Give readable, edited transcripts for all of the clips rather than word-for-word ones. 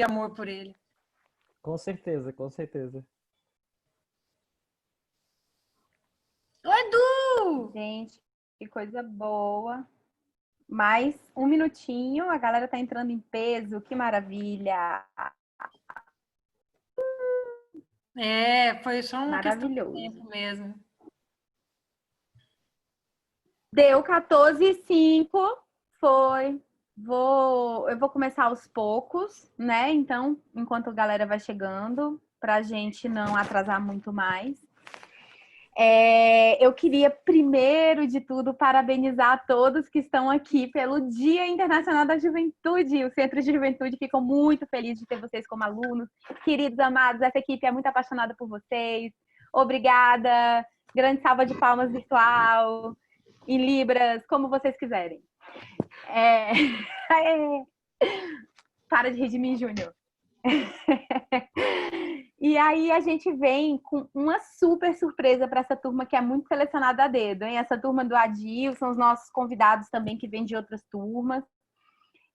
amor por ele. Com certeza, com certeza. Oi, Edu! Gente, que coisa boa. Mais um minutinho, a galera tá entrando em peso, que maravilha. Foi só uma questão de Maravilhoso. tempo mesmo. Deu 14h05, foi. Eu vou começar aos poucos, né? Então, enquanto a galera vai chegando, pra gente não atrasar muito mais. Eu queria, primeiro de tudo, parabenizar a todos que estão aqui pelo Dia Internacional da Juventude. O Centro de Juventude ficou muito feliz de ter vocês como alunos. Queridos amados, essa equipe é muito apaixonada por vocês. Obrigada. Grande salva de palmas virtual, em Libras, como vocês quiserem. Para de rir de mim, Júnior. E aí a gente vem com uma super surpresa para essa turma que é muito selecionada a dedo, hein? Essa turma do Adil, são os nossos convidados também que vêm de outras turmas.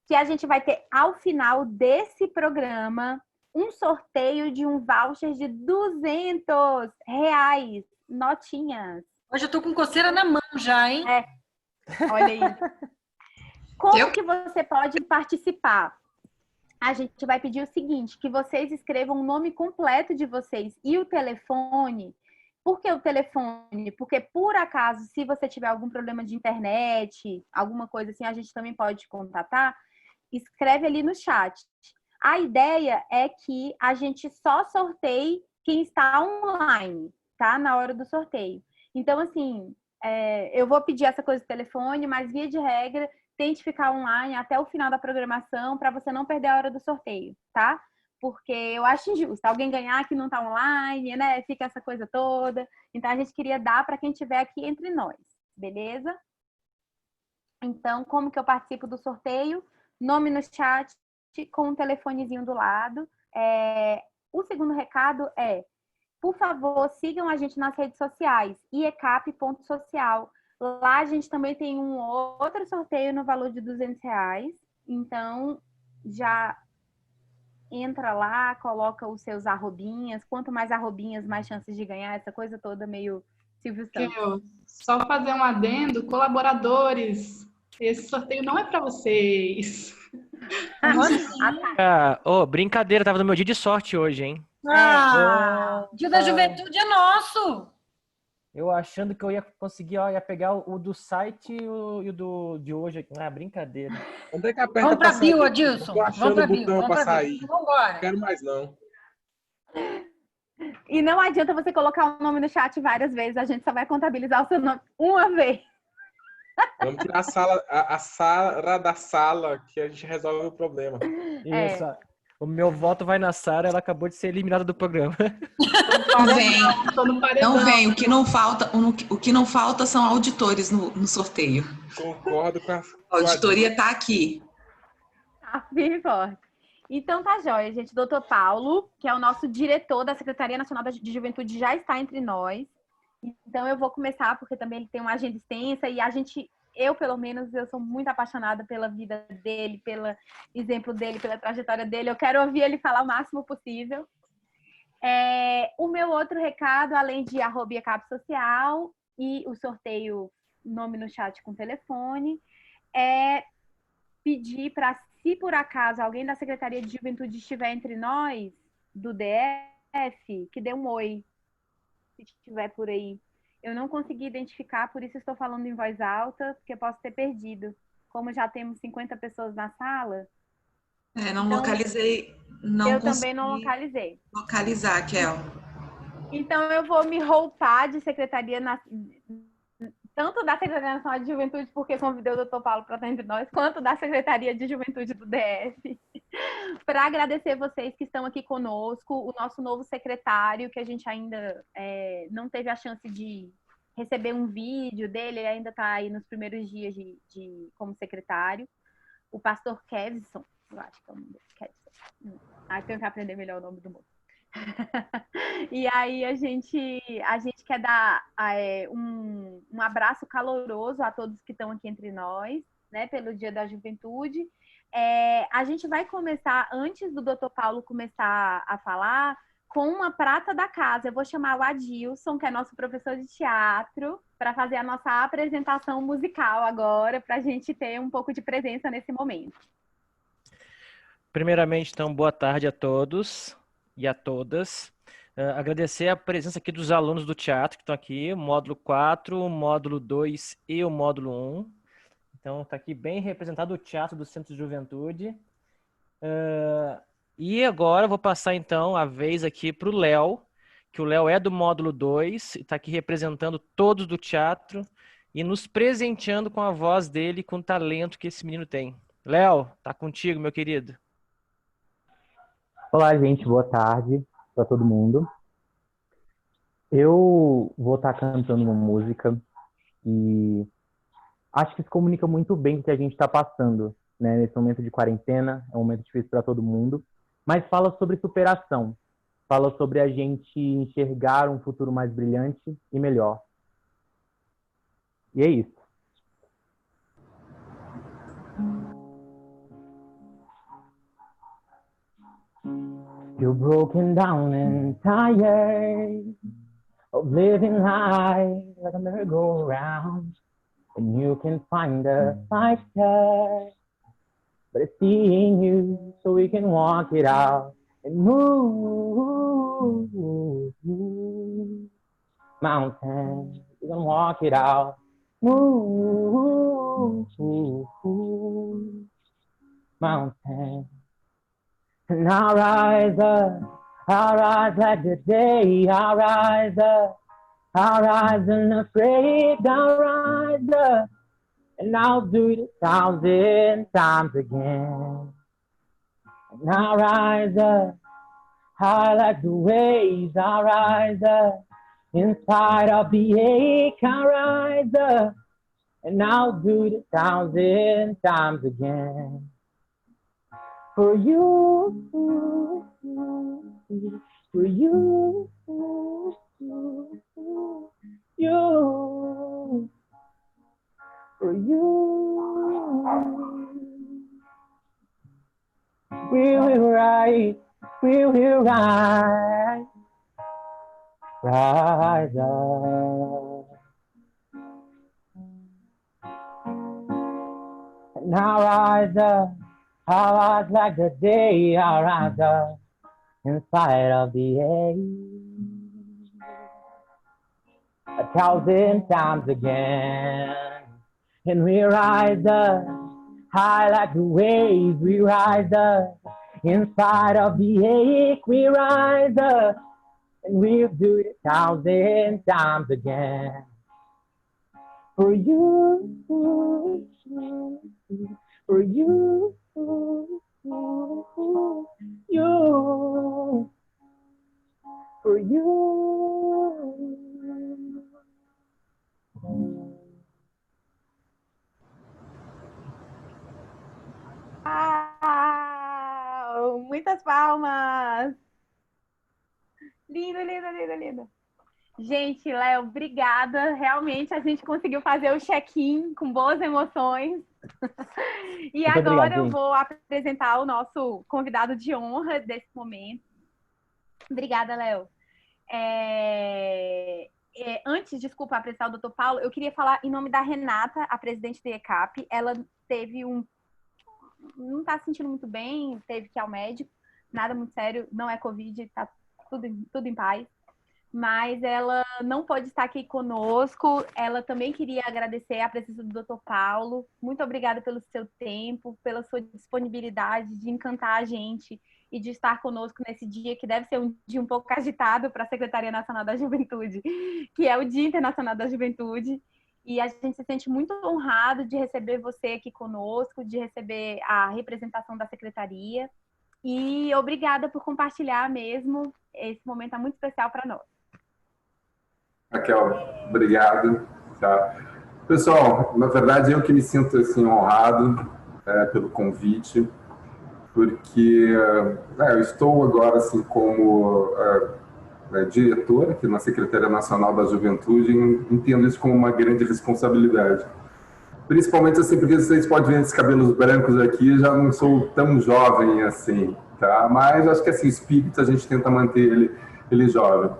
Que a gente vai ter, ao final desse programa, um sorteio de um voucher de R$200. Notinhas. Hoje eu tô com coceira na mão já, hein? Olha aí. Como que você pode participar? A gente vai pedir o seguinte, que vocês escrevam o nome completo de vocês e o telefone. Por que o telefone? Porque, por acaso, se você tiver algum problema de internet, alguma coisa assim, a gente também pode contatar, escreve ali no chat. A ideia é que a gente só sorteie quem está online, tá? Na hora do sorteio. Então, assim, eu vou pedir essa coisa do telefone, mas, via de regra, tente ficar online até o final da programação para você não perder a hora do sorteio, tá? Porque eu acho injusto. Alguém ganhar que não está online, né? Fica essa coisa toda. Então, a gente queria dar para quem estiver aqui entre nós, beleza? Então, como que eu participo do sorteio? Nome no chat, com um telefonezinho do lado. O segundo recado é, por favor, sigam a gente nas redes sociais, iecap.social. Lá a gente também tem um outro sorteio no valor de R$200. Então, já entra lá, coloca os seus arrobinhas. Quanto mais arrobinhas, mais chances de ganhar. Essa coisa toda meio Silvio Santos. Só fazer um adendo, colaboradores. Esse sorteio não é para vocês. Brincadeira, tava no meu dia de sorte hoje, hein? Dia da Juventude é nosso! Eu achando que eu ia conseguir, ia pegar o do site e o de hoje. Onde Brincadeira. é que aperta Vamos pra pra sair? bio, Adilson. Tô achando o botão pra sair. Vamos embora. Não quero mais, não. E não adianta você colocar o nome no chat várias vezes, a gente só vai contabilizar o seu nome uma vez. Vamos tirar a Sara da sala, que a gente resolve o problema. Isso. O meu voto vai na Sara, ela acabou de ser eliminada do programa. Não vem. O que não falta são auditores no sorteio. Concordo com a auditoria está aqui. Tá firme e forte. Então tá jóia, gente. Doutor Paulo, que é o nosso diretor da Secretaria Nacional de Juventude, já está entre nós. Então eu vou começar, porque também ele tem uma agenda extensa e eu, pelo menos, eu sou muito apaixonada pela vida dele, pelo exemplo dele, pela trajetória dele. Eu quero ouvir ele falar o máximo possível. O meu outro recado, além de @capsocial e o sorteio, nome no chat com telefone, é pedir para, se por acaso alguém da Secretaria de Juventude estiver entre nós, do DF, que dê um oi, se estiver por aí. Eu não consegui identificar, por isso estou falando em voz alta, porque posso ter perdido. Como já temos 50 pessoas na sala... Não localizei. Eu também não localizei. Localizar, Kel. Então, eu vou me roupar de secretaria, tanto da Secretaria Nacional de Juventude, porque convidei o doutor Paulo para estar entre nós, quanto da Secretaria de Juventude do DF, para agradecer vocês que estão aqui conosco, o nosso novo secretário, que a gente ainda não teve a chance de receber um vídeo dele, ele ainda está aí nos primeiros dias como secretário, o pastor Kevson, eu acho que é o nome dele, Kevson. Tenho que aprender melhor o nome do moço. E aí a gente quer dar um abraço caloroso a todos que estão aqui entre nós, né, pelo Dia da Juventude, A gente vai começar, antes do Dr. Paulo começar a falar, com uma prata da casa. Eu vou chamar o Adilson, que é nosso professor de teatro, para fazer a nossa apresentação musical agora, para a gente ter um pouco de presença nesse momento. Primeiramente, então, boa tarde a todos e a todas. Agradecer a presença aqui dos alunos do teatro que estão aqui, o módulo 4, o módulo 2 e o módulo 1. Então, está aqui bem representado o teatro do Centro de Juventude. E agora eu vou passar, então, a vez aqui para o Léo, que o Léo é do módulo 2 e está aqui representando todos do teatro e nos presenteando com a voz dele, com o talento que esse menino tem. Léo, tá contigo, meu querido. Olá, gente, boa tarde para todo mundo. Eu vou estar cantando uma música e acho que se comunica muito bem com o que a gente está passando, né? Nesse momento de quarentena, é um momento difícil para todo mundo, mas fala sobre superação, fala sobre a gente enxergar um futuro mais brilhante e melhor. E é isso. You're broken down and tired of living life like a merry-go-round, and you can find a fighter, but it's seeing you so we can walk it out and move mountains. We can walk it out, move mountains. And I'll rise like the day, I'll rise unafraid, I'll rise up, and I'll do it 1,000 times again. And I'll rise up, high like the waves, I'll rise up, in spite of the ache, I'll rise up, and I'll do it 1,000 times again. For you, for you, you, for you. We will rise, rise up. And I'll rise up. I'll rise like the day, I'll rise up in spite of the age 1,000 times again. And we rise up high like the waves, we rise up in spite of the ache, we rise up and we'll do it 1,000 times again. For you, for you, you, for you. Uau! Muitas palmas! Lindo, lindo, lindo, lindo. Gente, Léo, obrigada. Realmente a gente conseguiu fazer o check-in com boas emoções. E Muito agora obrigado, eu gente. vou apresentar o nosso convidado de honra desse momento. Obrigada, Léo. Antes, desculpa, apresentar o Dr. Paulo, eu queria falar em nome da Renata, a presidente do ECAP. Ela teve não está se sentindo muito bem, teve que ir ao médico, nada muito sério, não é Covid, está tudo em paz. Mas ela não pode estar aqui conosco. Ela também queria agradecer a presença do Dr. Paulo. Muito obrigada pelo seu tempo, pela sua disponibilidade de encantar a gente e de estar conosco nesse dia, que deve ser um dia um pouco agitado para a Secretaria Nacional da Juventude, que é o Dia Internacional da Juventude. E a gente se sente muito honrado de receber você aqui conosco, de receber a representação da Secretaria. E obrigada por compartilhar mesmo. Esse momento é muito especial para nós. Raquel, obrigado. Tá. Pessoal, na verdade, eu que me sinto assim, honrado pelo convite, porque eu estou agora assim, como diretor aqui na Secretaria Nacional da Juventude e entendo isso como uma grande responsabilidade. Principalmente assim, porque vocês podem ver esses cabelos brancos aqui, já não sou tão jovem assim, tá? Mas acho que assim, espírito a gente tenta manter ele jovem.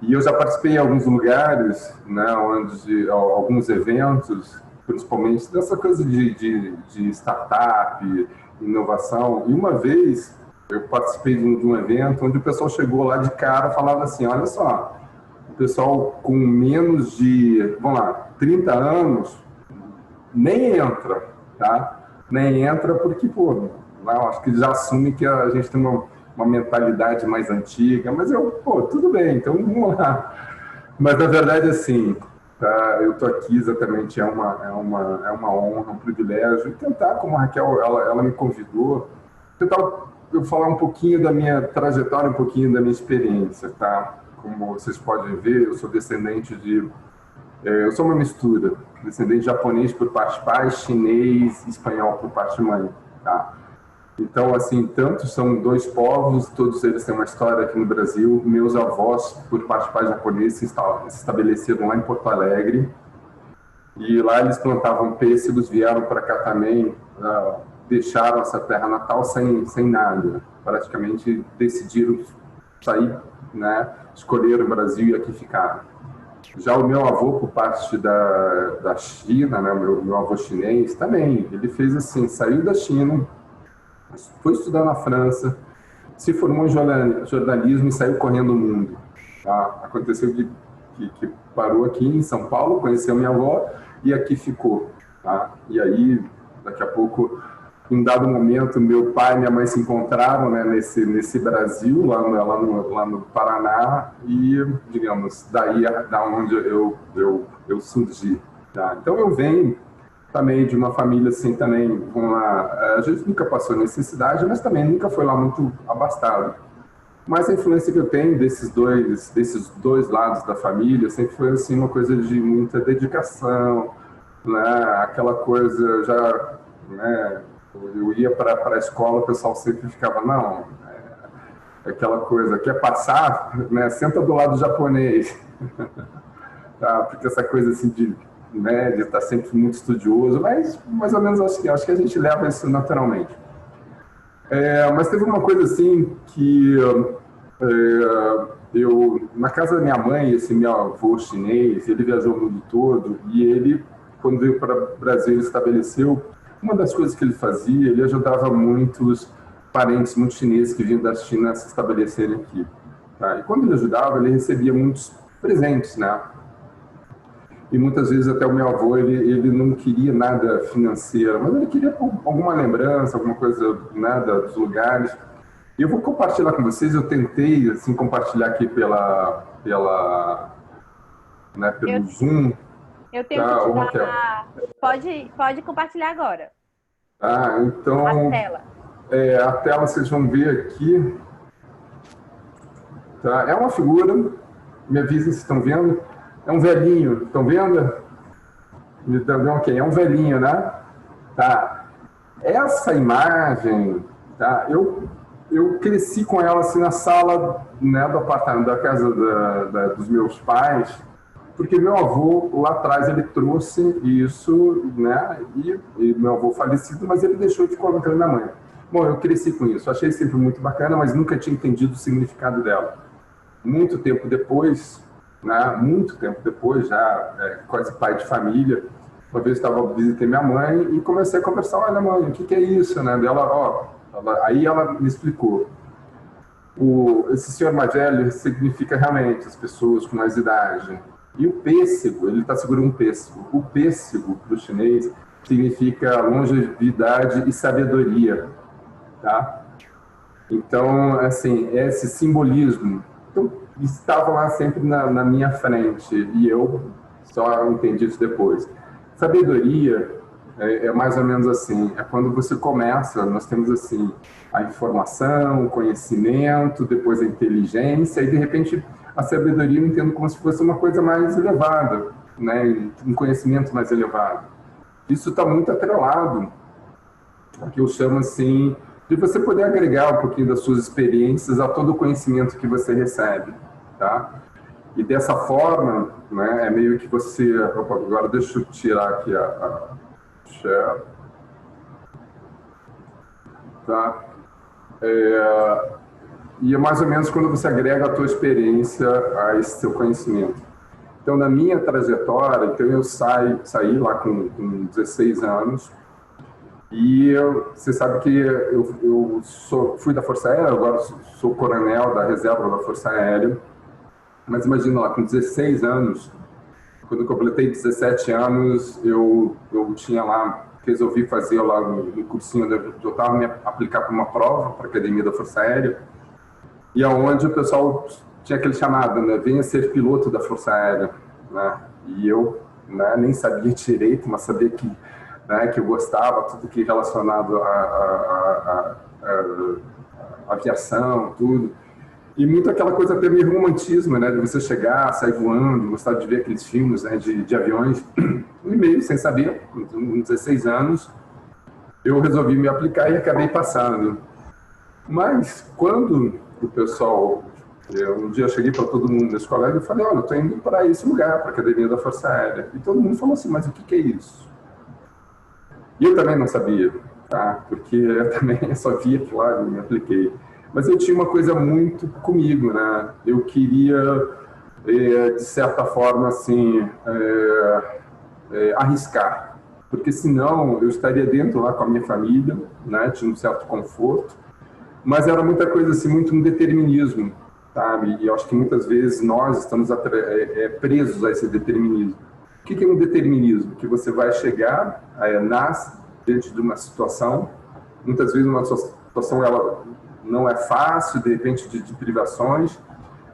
E eu já participei em alguns lugares, né, alguns eventos, principalmente dessa coisa de startup, inovação. E uma vez eu participei de um evento onde o pessoal chegou lá de cara e falava assim, olha só, o pessoal com menos de, vamos lá, 30 anos, nem entra, tá? Nem entra porque, pô, eu acho que já assume que a gente tem uma mentalidade mais antiga, mas tudo bem, então vamos lá. Mas na verdade, assim, tá? Eu tô aqui exatamente, é uma honra, um privilégio, e tentar, como a Raquel, ela me convidou, tentar eu falar um pouquinho da minha trajetória, um pouquinho da minha experiência, tá? Como vocês podem ver, eu sou descendente eu sou uma mistura, descendente japonês por parte de pai, chinês e espanhol por parte de mãe, tá? Então, assim, tantos são dois povos, todos eles têm uma história aqui no Brasil. Meus avós, por parte de pai japonês, se estabeleceram lá em Porto Alegre. E lá eles plantavam pêssegos, vieram para cá também, deixaram essa terra natal sem nada. Praticamente decidiram sair, né, escolheram o Brasil e aqui ficaram. Já o meu avô, por parte da China, né, meu avô chinês, também, ele fez assim, saiu da China, foi estudar na França, se formou em jornalismo e saiu correndo o mundo. Tá? Aconteceu que parou aqui em São Paulo, conheceu minha avó e aqui ficou. Tá? E aí, daqui a pouco, em um dado momento, meu pai e minha mãe se encontraram, né, nesse Brasil, lá no Paraná, e, digamos, daí da onde eu surgi. Tá? Então eu venho também de uma família assim, também, vamos lá, a gente nunca passou necessidade, mas também nunca foi lá muito abastado. Mas a influência que eu tenho desses dois lados da família sempre foi assim, uma coisa de muita dedicação, né? Aquela coisa já, né? Eu ia para a escola, o pessoal sempre ficava, não, aquela coisa, quer passar, né? Senta do lado do japonês. Tá? Porque essa coisa assim de estar sempre muito estudioso, mas mais ou menos acho que a gente leva isso naturalmente. Mas teve uma coisa assim que eu, na casa da minha mãe, esse meu avô chinês, ele viajou o mundo todo e ele, quando veio para o Brasil, ele estabeleceu, uma das coisas que ele fazia, ele ajudava muitos parentes, muitos chineses que vinham da China a se estabelecerem aqui. Tá? E quando ele ajudava, ele recebia muitos presentes, né? E muitas vezes até o meu avô, ele não queria nada financeiro, mas ele queria alguma lembrança, alguma coisa, né, dos lugares. E eu vou compartilhar com vocês, eu tentei assim, compartilhar aqui pelo Zoom. Eu tenho que te dar... Pode compartilhar agora. Então... A tela. A tela vocês vão ver aqui. Tá? É uma figura, me avisem se estão vendo. É um velhinho, estão vendo? Ok, é um velhinho, né? Tá. Essa imagem, tá? Eu cresci com ela assim na sala, né, do apartamento, da casa dos meus pais, porque meu avô lá atrás ele trouxe isso, né? E meu avô falecido, mas ele deixou de colocar na mãe. Bom, eu cresci com isso, achei sempre muito bacana, mas nunca tinha entendido o significado dela. Muito tempo depois, né, muito tempo depois, já quase pai de família, uma vez visitei minha mãe e comecei a conversar, olha mãe, o que é isso? Né? Aí ela me explicou. Esse senhor mais velho significa realmente as pessoas com mais idade. E o pêssego, ele está segurando um pêssego. O pêssego, para o chinês, significa longevidade e sabedoria. Tá? Então, assim, esse simbolismo estava lá sempre na minha frente e eu só entendi isso depois. Sabedoria é mais ou menos assim, é quando você começa, nós temos assim, a informação, o conhecimento, depois a inteligência e de repente a sabedoria eu entendo como se fosse uma coisa mais elevada, né? Um conhecimento mais elevado. Isso está muito atrelado, o que eu chamo assim, de você poder agregar um pouquinho das suas experiências a todo o conhecimento que você recebe, tá? E dessa forma, né, é meio que você... Opa, agora deixa eu tirar aqui share. Tá? E é mais ou menos quando você agrega a tua experiência a esse seu conhecimento. Então, na minha trajetória, então eu saí lá com 16 anos e você sabe que eu fui da Força Aérea, agora sou coronel da reserva da Força Aérea, mas imagina lá, com 16 anos, quando eu completei 17 anos, eu tinha lá, resolvi fazer lá no cursinho, eu estava me aplicar para uma prova para a Academia da Força Aérea, e aonde o pessoal tinha aquele chamado, né, venha ser piloto da Força Aérea, né, e eu, né, nem sabia direito, mas sabia que, né, que eu gostava, tudo que relacionado à aviação, tudo. E muito aquela coisa até meio romantismo, né, de você chegar, sair voando, gostar de ver aqueles filmes, né, de aviões. E meio sem saber, com 16 anos, eu resolvi me aplicar e acabei passando. Mas quando o pessoal, um dia eu cheguei para todo mundo da escola e falei, olha, eu estou indo para esse lugar, para a Academia da Força Aérea. E todo mundo falou assim, mas o que é isso? E eu também não sabia, tá? Porque eu também só via que lá e me apliquei. Mas eu tinha uma coisa muito comigo, né? Eu queria, de certa forma, assim, arriscar. Porque senão eu estaria dentro lá com a minha família, né? Tinha um certo conforto. Mas era muita coisa assim, muito um determinismo, sabe? E eu acho que muitas vezes nós estamos presos a esse determinismo. O que é um determinismo? Que você vai chegar, nasce diante de uma situação, muitas vezes uma situação ela não é fácil, de repente de privações,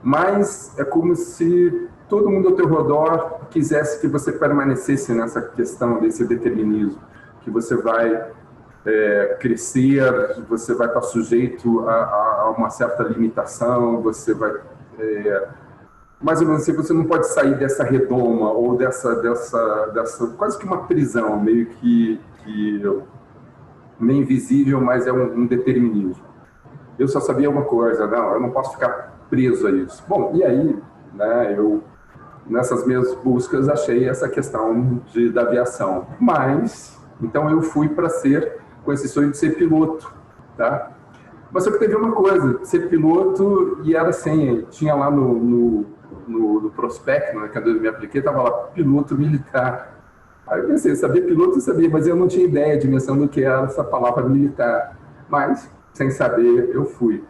mas é como se todo mundo ao teu redor quisesse que você permanecesse nessa questão desse determinismo, que você vai crescer, você vai estar sujeito a uma certa limitação, você vai... mais ou menos assim, você não pode sair dessa redoma ou dessa quase que uma prisão, meio que meio invisível, mas é um determinismo. Eu só sabia uma coisa, não, eu não posso ficar preso a isso. Bom, e aí, né, eu, nessas minhas buscas, achei essa questão da aviação. Mas, então eu fui para com esse sonho de ser piloto, tá? Mas só que teve uma coisa, ser piloto, e era assim, tinha lá no prospecto, né, quando eu me apliquei, estava lá, piloto militar. Aí eu pensei, sabia piloto, eu sabia, mas eu não tinha ideia, dimensão do que era essa palavra militar. Mas, sem saber, eu fui.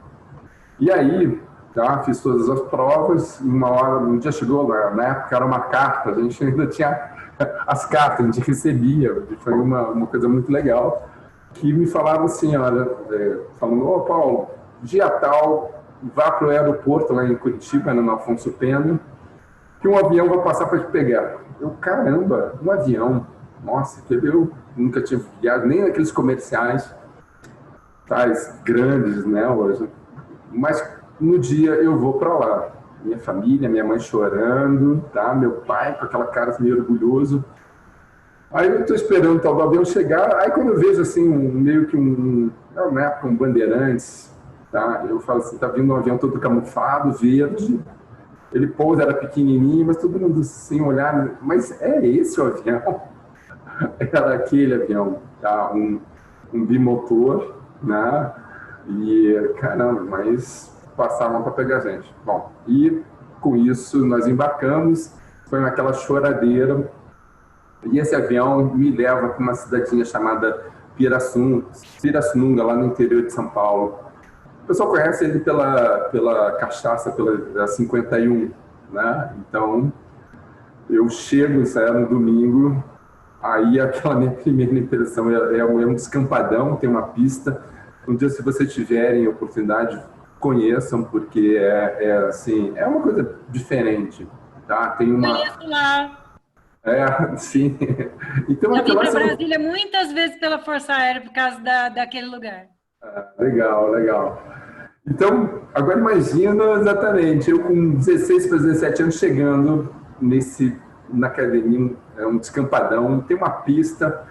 E aí, tá, fiz todas as provas, um dia chegou, na época era uma carta, a gente ainda tinha as cartas, a gente recebia, foi uma coisa muito legal, que me falavam assim, olha, falando, ô Paulo, dia tal, vá para o aeroporto lá em Curitiba, no Afonso Pena, que um avião vai passar para te pegar. Eu, caramba, um avião, nossa, eu nunca tinha viajado, nem naqueles comerciais, tais grandes, né, hoje. Mas no dia eu vou para lá, minha família, minha mãe chorando, tá, meu pai com aquela cara meio orgulhoso. Aí eu estou esperando o tal do avião chegar, aí quando eu vejo assim, meio que na época um Bandeirantes, tá, eu falo assim, tá vindo um avião todo camuflado, verde, ele pousa, era pequenininho, mas todo mundo sem olhar, mas é esse o avião? Era aquele avião, tá, um bimotor, né, e caramba, mas passavam para pegar a gente. Bom, e com isso nós embarcamos, foi naquela choradeira, e esse avião me leva para uma cidadinha chamada Pirassununga, lá no interior de São Paulo. O pessoal conhece ele pela cachaça, pela 51, né? Então, eu chego, isso era no domingo, aí aquela minha primeira impressão é um descampadão, tem uma pista. Um dia, se vocês tiverem oportunidade, conheçam, porque assim, é uma coisa diferente, tá? Tem uma... Conheço lá. Sim. Então, eu vim para Brasília muitas vezes pela Força Aérea por causa daquele lugar. Legal. Então, agora imagina exatamente, eu com 16 para 17 anos chegando na academia, um descampadão, tem uma pista,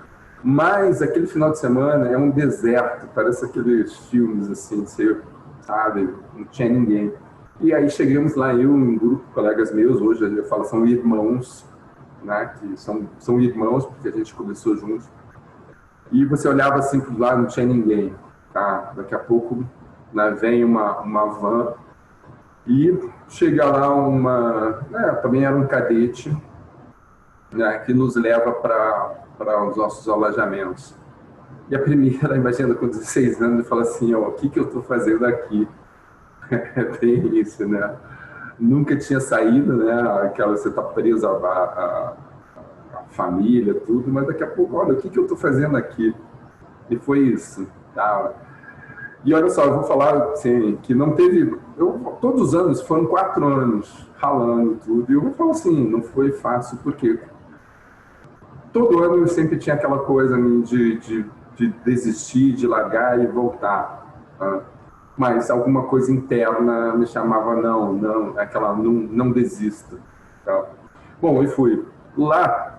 mas aquele final de semana é um deserto, parece aqueles filmes assim, você sabe, não tinha ninguém. E aí chegamos lá, eu e um grupo de colegas meus, hoje eu falo, são irmãos, né, que são irmãos, porque a gente começou juntos. e você olhava assim para o lado, não tinha ninguém. Tá? Daqui a pouco, né, vem uma van e chega lá também era um cadete, né, que nos leva para os nossos alojamentos. E a primeira, imagina, com 16 anos, fala assim, ó, o que eu estou fazendo aqui? É bem isso, né? Nunca tinha saído, né? Aquela, você está preso à família, tudo, mas daqui a pouco, olha, o que eu estou fazendo aqui? E foi isso, tá? E olha só, eu vou falar assim, que não teve... todos os anos, foram 4 anos ralando tudo, e eu vou falar assim, não foi fácil, porque todo ano eu sempre tinha aquela coisa de desistir, de largar e voltar. Tá? Mas alguma coisa interna me chamava, não desista. Tá? Bom, e fui. Lá,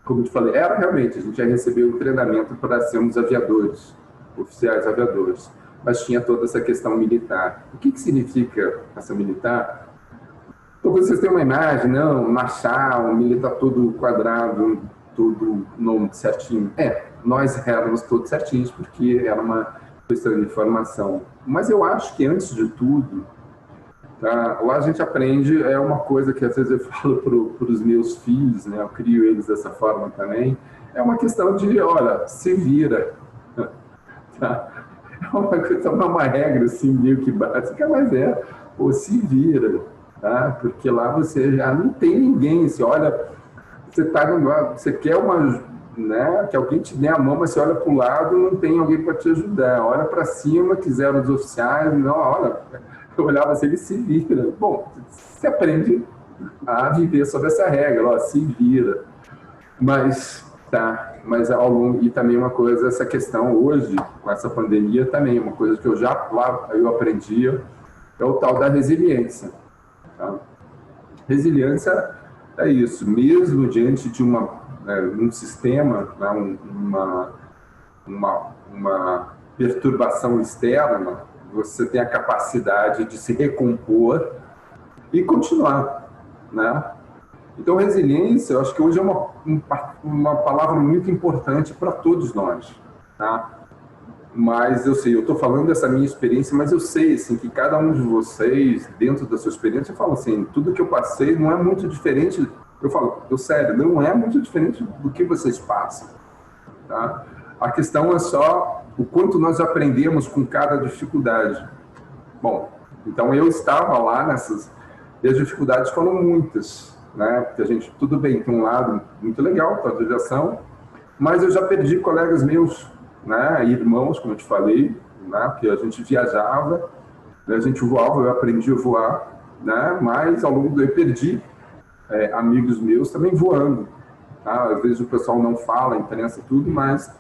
como eu te falei, era realmente, a gente ia receber um treinamento para sermos aviadores, oficiais aviadores, mas tinha toda essa questão militar. O que significa essa militar? Então, vocês têm uma imagem, não, Marshall, um militar todo quadrado, tudo certinho. Nós éramos todos certinhos, porque era uma questão de formação. Mas eu acho que, antes de tudo, tá, lá a gente aprende, é uma coisa que às vezes eu falo para os meus filhos, né, eu crio eles dessa forma também, é uma questão de, olha, se vira. Tá? É uma regra assim, meio que básica, mas se vira. Tá? Porque lá você já não tem ninguém, você olha... Você quer que alguém te dê a mão, mas você olha para o lado, não tem alguém para te ajudar. Olha para cima, quiseram os oficiais, eu olhava assim, ele se vira. Bom, você aprende a viver sob essa regra, se vira. Mas ao longo, e também uma coisa, essa questão hoje, com essa pandemia também, uma coisa que eu aprendia, é o tal da resiliência. Tá? Resiliência é isso, mesmo diante de um sistema, né, uma perturbação externa, você tem a capacidade de se recompor e continuar, né? Então, resiliência, eu acho que hoje é uma palavra muito importante para todos nós, tá? Mas eu estou falando dessa minha experiência, mas eu sei assim, que cada um de vocês, dentro da sua experiência, eu falo assim, tudo que eu passei não é muito diferente, sério, não é muito diferente do que vocês passam. Tá? A questão é só o quanto nós aprendemos com cada dificuldade. Bom, então eu estava lá e as dificuldades foram muitas, né? Porque a gente, tudo bem, tem um lado muito legal para a aviação, mas eu já perdi colegas meus, né, irmãos, como eu te falei, né, porque a gente viajava, né, a gente voava, eu aprendi a voar, né, mas ao longo eu perdi amigos meus também voando. Tá? Às vezes o pessoal não fala, a imprensa tudo, mas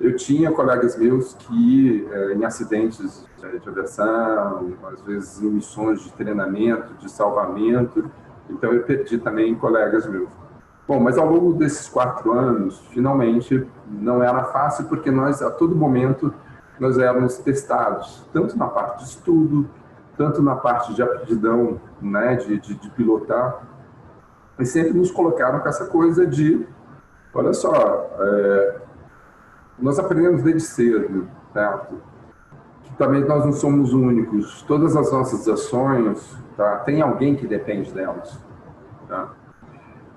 eu tinha colegas meus que em acidentes de aviação, às vezes em missões de treinamento, de salvamento, então eu perdi também colegas meus. Bom, mas ao longo desses 4 anos, finalmente, não era fácil, porque nós, a todo momento, nós éramos testados, tanto na parte de estudo, tanto na parte de aptidão, né, de pilotar, e sempre nos colocaram com essa coisa de, olha só, nós aprendemos desde cedo, certo? Que também nós não somos únicos, todas as nossas ações, tá, tem alguém que depende delas, tá?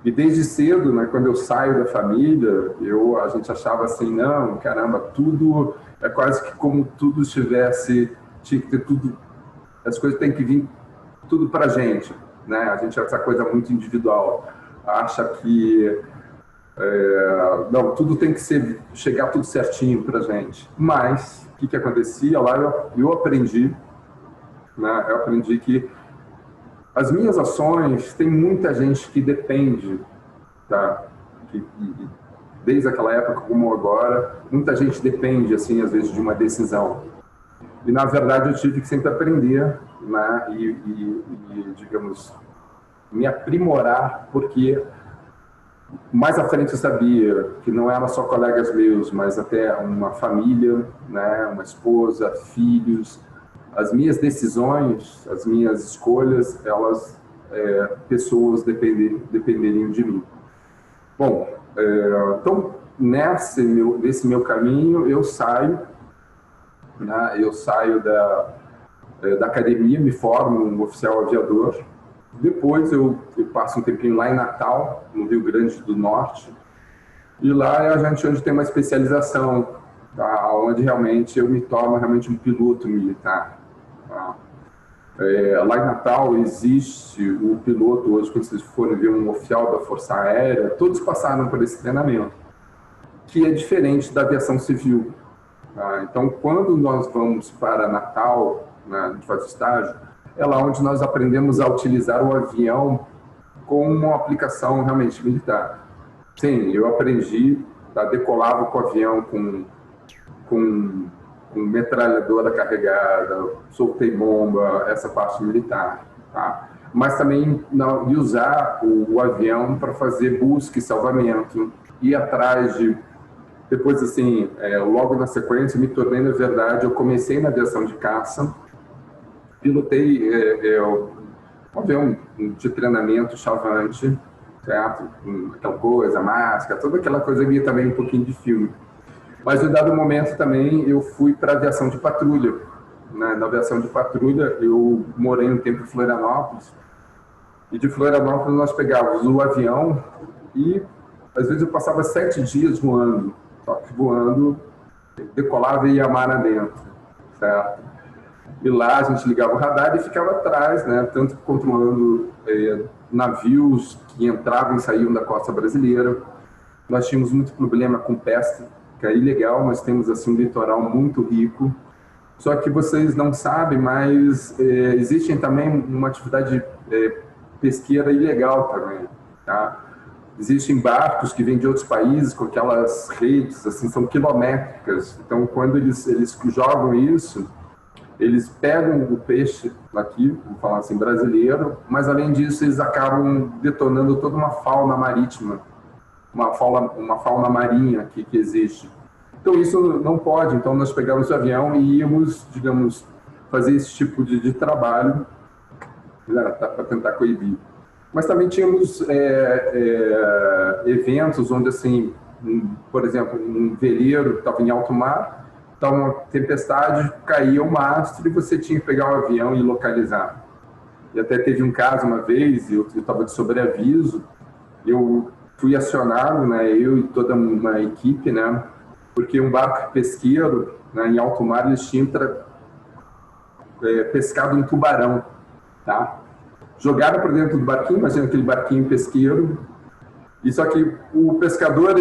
E desde cedo, né, quando eu saio da família, a gente achava assim, não, caramba, tudo é quase que como tudo tinha que ter tudo, as coisas têm que vir tudo pra gente, né? A gente essa coisa muito individual, acha que não, tudo tem que chegar tudo certinho pra gente. Mas o que acontecia lá? Eu aprendi, né? Eu aprendi que as minhas ações, tem muita gente que depende, tá? Desde aquela época como agora, muita gente depende, assim, às vezes, de uma decisão. E, na verdade, eu tive que sempre aprender, né? Digamos, me aprimorar, porque mais à frente eu sabia que não eram só colegas meus, mas até uma família, né? Uma esposa, filhos. As minhas decisões, as minhas escolhas, pessoas dependeriam de mim. Bom, então, nesse meu caminho, eu saio, né? Eu saio da academia, me formo um oficial aviador. Depois eu passo um tempinho lá em Natal, no Rio Grande do Norte. E lá é a gente onde tem uma especialização, tá? Onde realmente eu me torno realmente um piloto militar. Tá? Lá em Natal existe o piloto, hoje quando vocês forem ver um oficial da Força Aérea, todos passaram por esse treinamento, que é diferente da aviação civil. Tá? Então, quando nós vamos para Natal, né, a gente faz estágio, é lá onde nós aprendemos a utilizar o avião com uma aplicação realmente militar. Sim, eu aprendi, tá? Decolava com o avião com metralhadora carregada, soltei bomba, essa parte militar, tá? Mas também de usar o avião para fazer busca e salvamento, ir atrás de... Depois, assim, logo na sequência, me tornei, na verdade, eu comecei na aviação de caça, pilotei um avião de treinamento chavante, certo? Aquela coisa, máscara, toda aquela coisa ali também, um pouquinho de filme. Mas, em dado momento, também, eu fui para a aviação de patrulha. Né? Na aviação de patrulha, eu morei um tempo em Florianópolis. E de Florianópolis, nós pegávamos o avião e, às vezes, eu passava 7 dias voando. Só que voando, decolava e ia mar adentro, certo? E lá a gente ligava o radar e ficava atrás, né? Tanto controlando navios que entravam e saíam da costa brasileira. Nós tínhamos muito problema com pesca, que é ilegal, nós temos assim um litoral muito rico. Só que vocês não sabem, mas existe também uma atividade pesqueira ilegal também, tá? Existem barcos que vêm de outros países com aquelas redes, assim, são quilométricas. Então, quando eles jogam isso, eles pegam o peixe aqui, vamos falar assim, brasileiro, mas além disso eles acabam detonando toda uma fauna marítima, uma fauna marinha aqui que existe. Então isso não pode, então nós pegamos o avião e íamos, digamos, fazer esse tipo de trabalho, né, para tentar coibir. Mas também tínhamos eventos onde, assim, por exemplo, um veleiro estava em alto mar, então, uma tempestade, caía o mastro e você tinha que pegar o avião e localizar. E até teve um caso uma vez, eu estava de sobreaviso, eu fui acionado, né, eu e toda uma equipe, né, porque um barco pesqueiro, né, em alto mar, eles tinham pescado um tubarão, tá? Jogaram para dentro do barquinho, imagina aquele barquinho pesqueiro, e só que o pescador,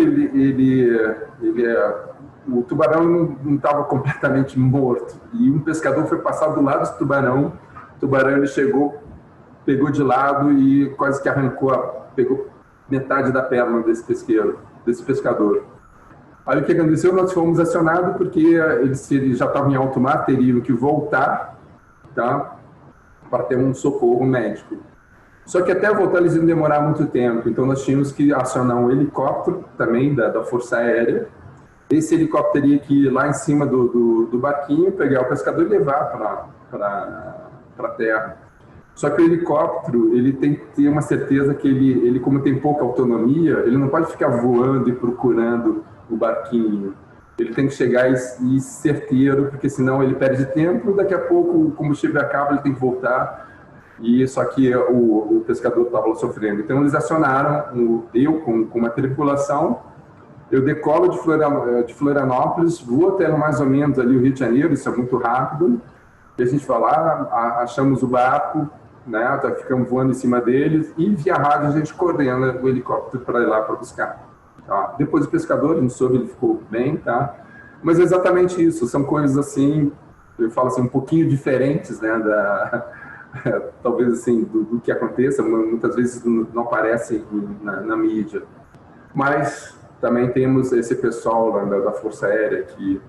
o tubarão não estava completamente morto. E um pescador foi passar do lado do tubarão. O tubarão ele chegou, pegou de lado e quase que pegou metade da perna desse pescador. Aí o que aconteceu? Nós fomos acionados porque eles já estavam em alto mar, teriam que voltar, tá? Para ter um socorro médico. Só que até voltar eles iam demorar muito tempo. Então nós tínhamos que acionar um helicóptero também da Força Aérea. Esse helicóptero teria que ir lá em cima do barquinho, pegar o pescador e levar para a terra. Só que o helicóptero, ele tem que ter uma certeza que ele, como tem pouca autonomia, ele não pode ficar voando e procurando o barquinho. Ele tem que chegar e ir certeiro, porque senão ele perde tempo, daqui a pouco o combustível acaba, ele tem que voltar. E só que o pescador estava sofrendo. Então eles acionaram eu com uma tripulação. Eu decolo de Florianópolis, vou até mais ou menos ali o Rio de Janeiro, isso é muito rápido. E a gente vai lá, achamos o barco, né, ficamos voando em cima deles e via rádio a gente coordena o helicóptero para ir lá para buscar. Tá? Depois o pescador, não soube, ele ficou bem, tá? Mas é exatamente isso, são coisas assim, eu falo assim, um pouquinho diferentes, né, talvez assim, do que aconteça, muitas vezes não aparecem na mídia. Mas também temos esse pessoal lá da Força Aérea que,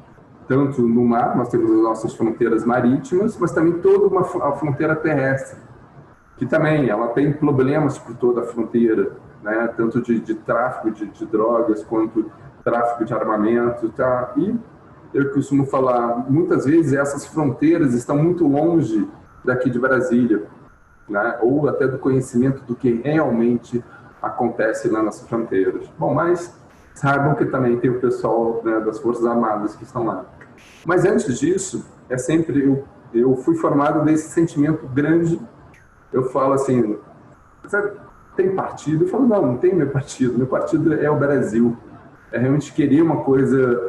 tanto no mar, nós temos as nossas fronteiras marítimas, mas também toda a fronteira terrestre, que também ela tem problemas por toda a fronteira, né? Tanto de tráfico de drogas, quanto tráfico de armamento. Tá? E eu costumo falar, muitas vezes essas fronteiras estão muito longe daqui de Brasília, né? Ou até do conhecimento do que realmente acontece lá nas fronteiras. Bom, mas saibam que também tem o pessoal, né, das Forças Armadas que estão lá. Mas antes disso, é sempre eu fui formado desse sentimento grande. Eu falo assim, você tem partido? Eu falo, não tem meu partido. Meu partido é o Brasil. É realmente querer uma coisa,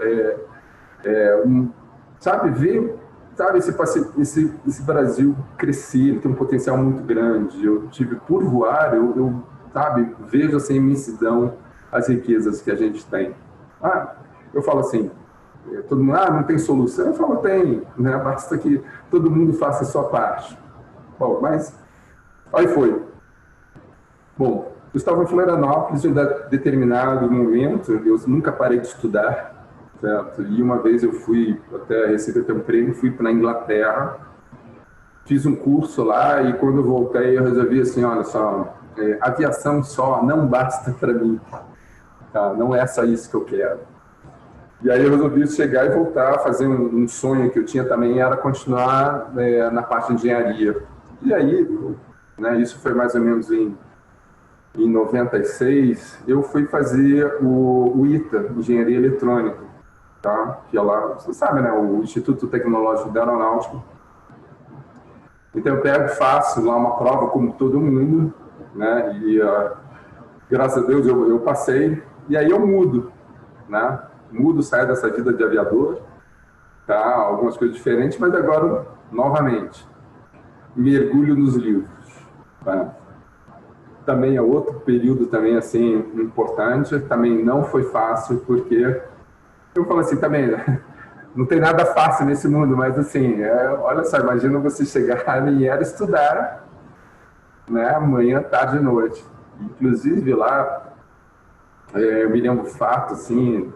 sabe, ver, sabe, esse Brasil crescer, ele tem um potencial muito grande. Eu tive, por voar, eu sabe, vejo essa imensidão, as riquezas que a gente tem. Eu falo assim, todo mundo, não tem solução? Eu falo, tem, né? Basta que todo mundo faça a sua parte. Bom, mas aí foi. Bom, eu estava em Florianópolis em um determinado momento, eu nunca parei de estudar, certo? E uma vez eu fui até receber um prêmio, fui para a Inglaterra, fiz um curso lá e quando eu voltei eu resolvi assim, olha só, aviação só não basta para mim, tá? Não é só isso que eu quero. E aí eu resolvi chegar e voltar a fazer um sonho que eu tinha também, era continuar na parte de engenharia. E aí, né, isso foi mais ou menos em 96, eu fui fazer o ITA, Engenharia Eletrônica, tá? Que é lá, você sabe, né, o Instituto Tecnológico da Aeronáutica. Então eu pego, faço lá uma prova como todo mundo, né, e graças a Deus eu passei, e aí eu mudo, né? Saio dessa vida de aviador, tá? Algumas coisas diferentes, mas agora, novamente, mergulho nos livros, tá? Também é outro período também, assim, importante, também não foi fácil, porque eu falo assim, também, não tem nada fácil nesse mundo, mas assim, olha só, imagina você chegar e era estudar, né, manhã, tarde e noite. Inclusive lá, eu me lembro fato, assim,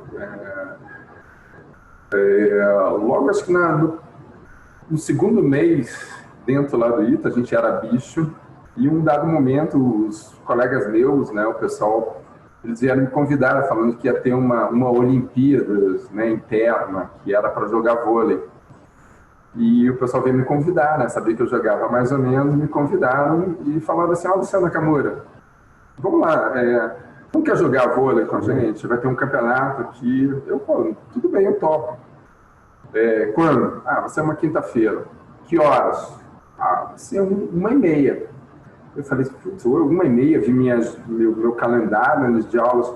logo acho que no segundo mês dentro lá do ITA, a gente era bicho, e um dado momento os colegas meus, né, o pessoal, eles vieram me convidar, falando que ia ter uma Olimpíadas, né, interna, que era para jogar vôlei. E o pessoal veio me convidar, né, sabia que eu jogava mais ou menos, me convidaram e falaram assim, Luciano Nakamura, vamos lá, não quer jogar vôlei com a gente? Vai ter um campeonato aqui. Pô, tudo bem, eu topo. Quando? Vai ser uma quinta-feira. Que horas? Vai ser 1h30. Eu falei, putz, 1h30, vi meu calendário de aulas.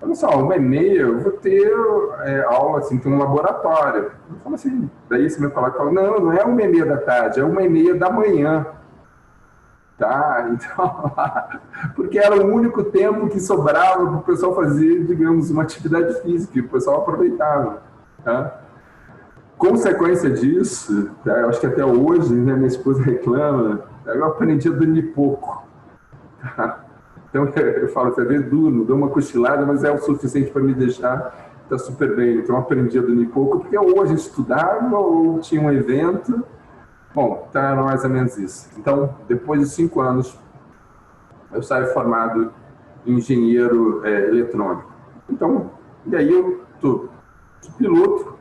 Olha só, 1h30 eu vou ter aula, assim, tem um laboratório. Eu falo assim, daí esse meu colega falou, não é 1h30 da tarde, é 1h30 da manhã. Tá, então, porque era o único tempo que sobrava para o pessoal fazer, digamos, uma atividade física, e o pessoal aproveitava. Tá? Consequência disso, tá? Eu acho que até hoje, né, minha esposa reclama, eu aprendi a dormir pouco. Tá? Então, eu falo, você vê, durmo, dou uma cochilada, mas é o suficiente para me deixar tá super bem. Então, eu aprendi a dormir pouco, porque ou a gente estudava, ou tinha um evento. Bom, então era mais ou menos isso. Então, depois de 5 anos, eu saio formado em engenheiro eletrônico. Então, e aí eu sou piloto,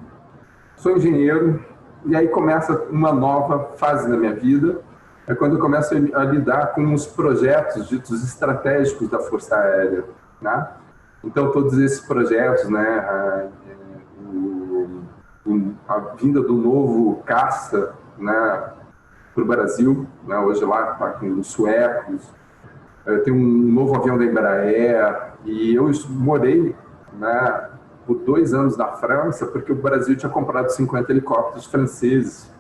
sou engenheiro, e aí começa uma nova fase da minha vida, é quando eu começo a lidar com os projetos ditos estratégicos da Força Aérea, né? Então, todos esses projetos, né, a vinda do novo caça, né, para o Brasil, né, hoje lá com os suecos, tem um novo avião da Embraer, e eu morei, né, por 2 anos na França, porque o Brasil tinha comprado 50 helicópteros franceses,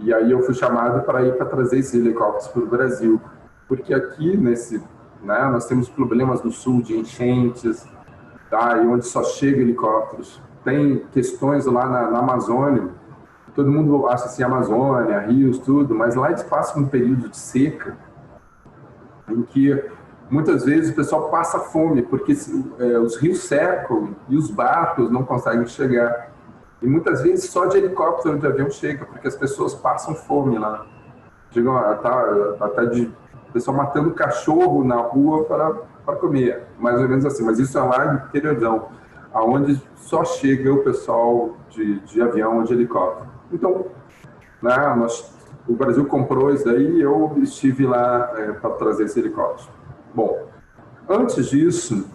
e aí eu fui chamado para ir para trazer esses helicópteros para o Brasil, porque aqui né, nós temos problemas no sul de enchentes, tá, e onde só chega helicópteros, tem questões lá na Amazônia. Todo mundo acha assim, Amazônia, rios, tudo, mas lá eles passam um período de seca em que muitas vezes o pessoal passa fome, porque os rios secam e os barcos não conseguem chegar. E muitas vezes só de helicóptero ou de avião chega, porque as pessoas passam fome lá. Chegam até de pessoal matando cachorro na rua para comer, mais ou menos assim. Mas isso é lá no interiorzão, aonde só chega o pessoal de avião ou de helicóptero. Então, né, o Brasil comprou isso daí e eu estive lá para trazer esse helicóptero. Bom, antes disso,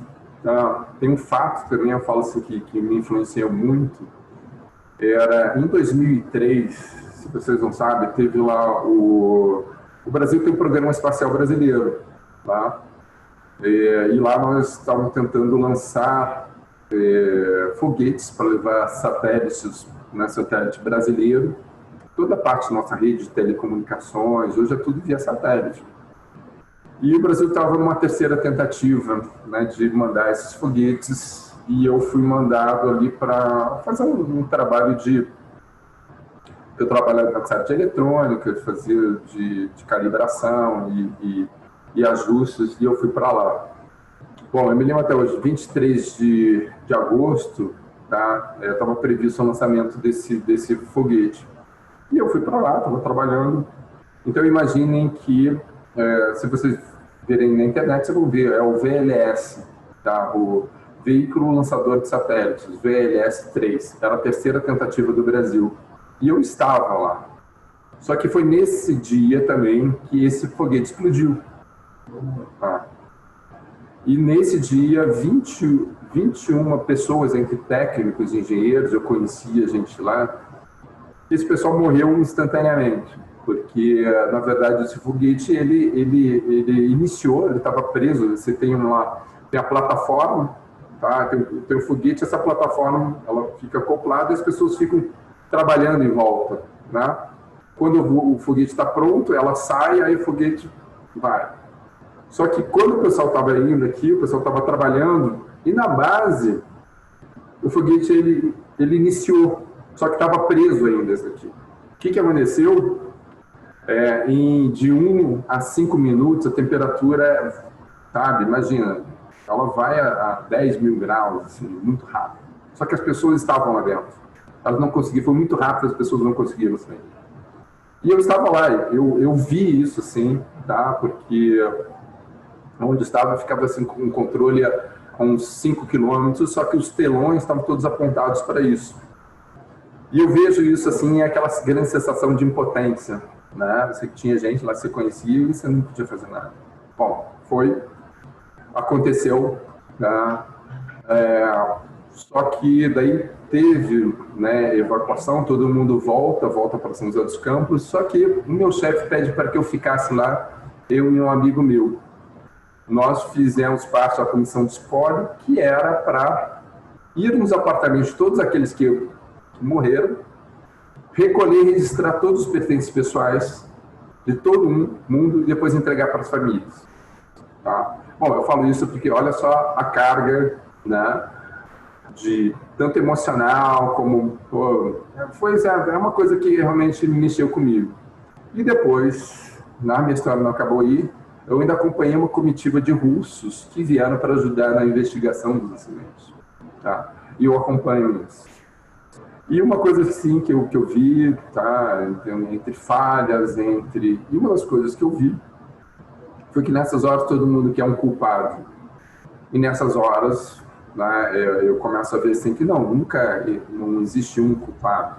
tem um fato também, eu falo assim, que me influenciou muito. Em 2003, se vocês não sabem, teve lá o Brasil tem um programa espacial brasileiro, tá? E lá nós estávamos tentando lançar foguetes para levar satélites, né, satélite brasileiro, toda a parte da nossa rede de telecomunicações, hoje é tudo via satélite. E o Brasil estava numa terceira tentativa, né, de mandar esses foguetes, e eu fui mandado ali para fazer um trabalho eu trabalhava na área de eletrônica, fazia de calibração e ajustes, e eu fui para lá. Bom, eu me lembro até hoje, 23 de agosto, tá? Estava previsto o lançamento desse foguete. E eu fui para lá, estava trabalhando. Então, imaginem que, se vocês verem na internet, vocês vão ver, é o VLS, tá? O Veículo Lançador de Satélites, VLS-3. Era a terceira tentativa do Brasil. E eu estava lá. Só que foi nesse dia também que esse foguete explodiu. Tá? E nesse dia, 21 pessoas, entre técnicos e engenheiros, eu conhecia gente lá, esse pessoal morreu instantaneamente, porque, na verdade, esse foguete, ele iniciou, ele estava preso, você tem a plataforma, tá? tem o foguete, essa plataforma, ela fica acoplada e as pessoas ficam trabalhando em volta, né? Quando o foguete está pronto, ela sai, aí o foguete vai. Só que quando o pessoal estava indo aqui, o pessoal estava trabalhando, e na base, o foguete, ele iniciou, só que estava preso ainda esse aqui. O que aconteceu? De 1 a 5 minutos, a temperatura, sabe, imagina, ela vai a 10 mil graus, assim, muito rápido. Só que as pessoas estavam lá dentro. Elas não conseguiam, foi muito rápido, as pessoas não conseguiram sair. E eu estava lá, eu vi isso, assim, tá? Porque onde eu estava, eu ficava assim, com um controle a uns 5 quilômetros, só que os telões estavam todos apontados para isso. E eu vejo isso, assim, aquela grande sensação de impotência, né? Você tinha gente lá que você conhecia e você não podia fazer nada. Bom, aconteceu, né? Só que daí teve, né, evacuação, todo mundo volta para São José dos Campos, só que o meu chefe pede para que eu ficasse lá, eu e um amigo meu. Nós fizemos parte da comissão de espólio, que era para ir nos apartamentos de todos aqueles que morreram, recolher e registrar todos os pertences pessoais de todo mundo e depois entregar para as famílias. Tá? Bom, eu falo isso porque olha só a carga, né, de tanto emocional como é uma coisa que realmente mexeu comigo. E depois, na minha história não acabou aí, eu ainda acompanhei uma comitiva de russos que vieram para ajudar na investigação dos acidentes, tá? E eu acompanho isso. E uma coisa assim que eu vi, tá, entre falhas, e uma das coisas que eu vi foi que nessas horas todo mundo quer um culpado. E nessas horas, né, eu começo a ver assim que não existe um culpado.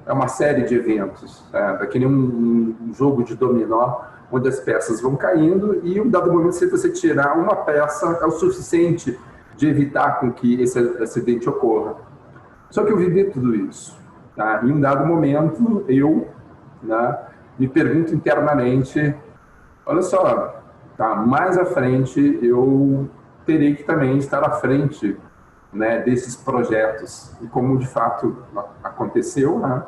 É uma série de eventos, é que nem um jogo de dominó, onde as peças vão caindo e em um dado momento, se você tirar uma peça, é o suficiente de evitar com que esse acidente ocorra. Só que eu vivi tudo isso. Tá? Em um dado momento, eu, né, me pergunto internamente, olha só, tá, mais à frente eu terei que também estar à frente, né, desses projetos. E como de fato aconteceu, né,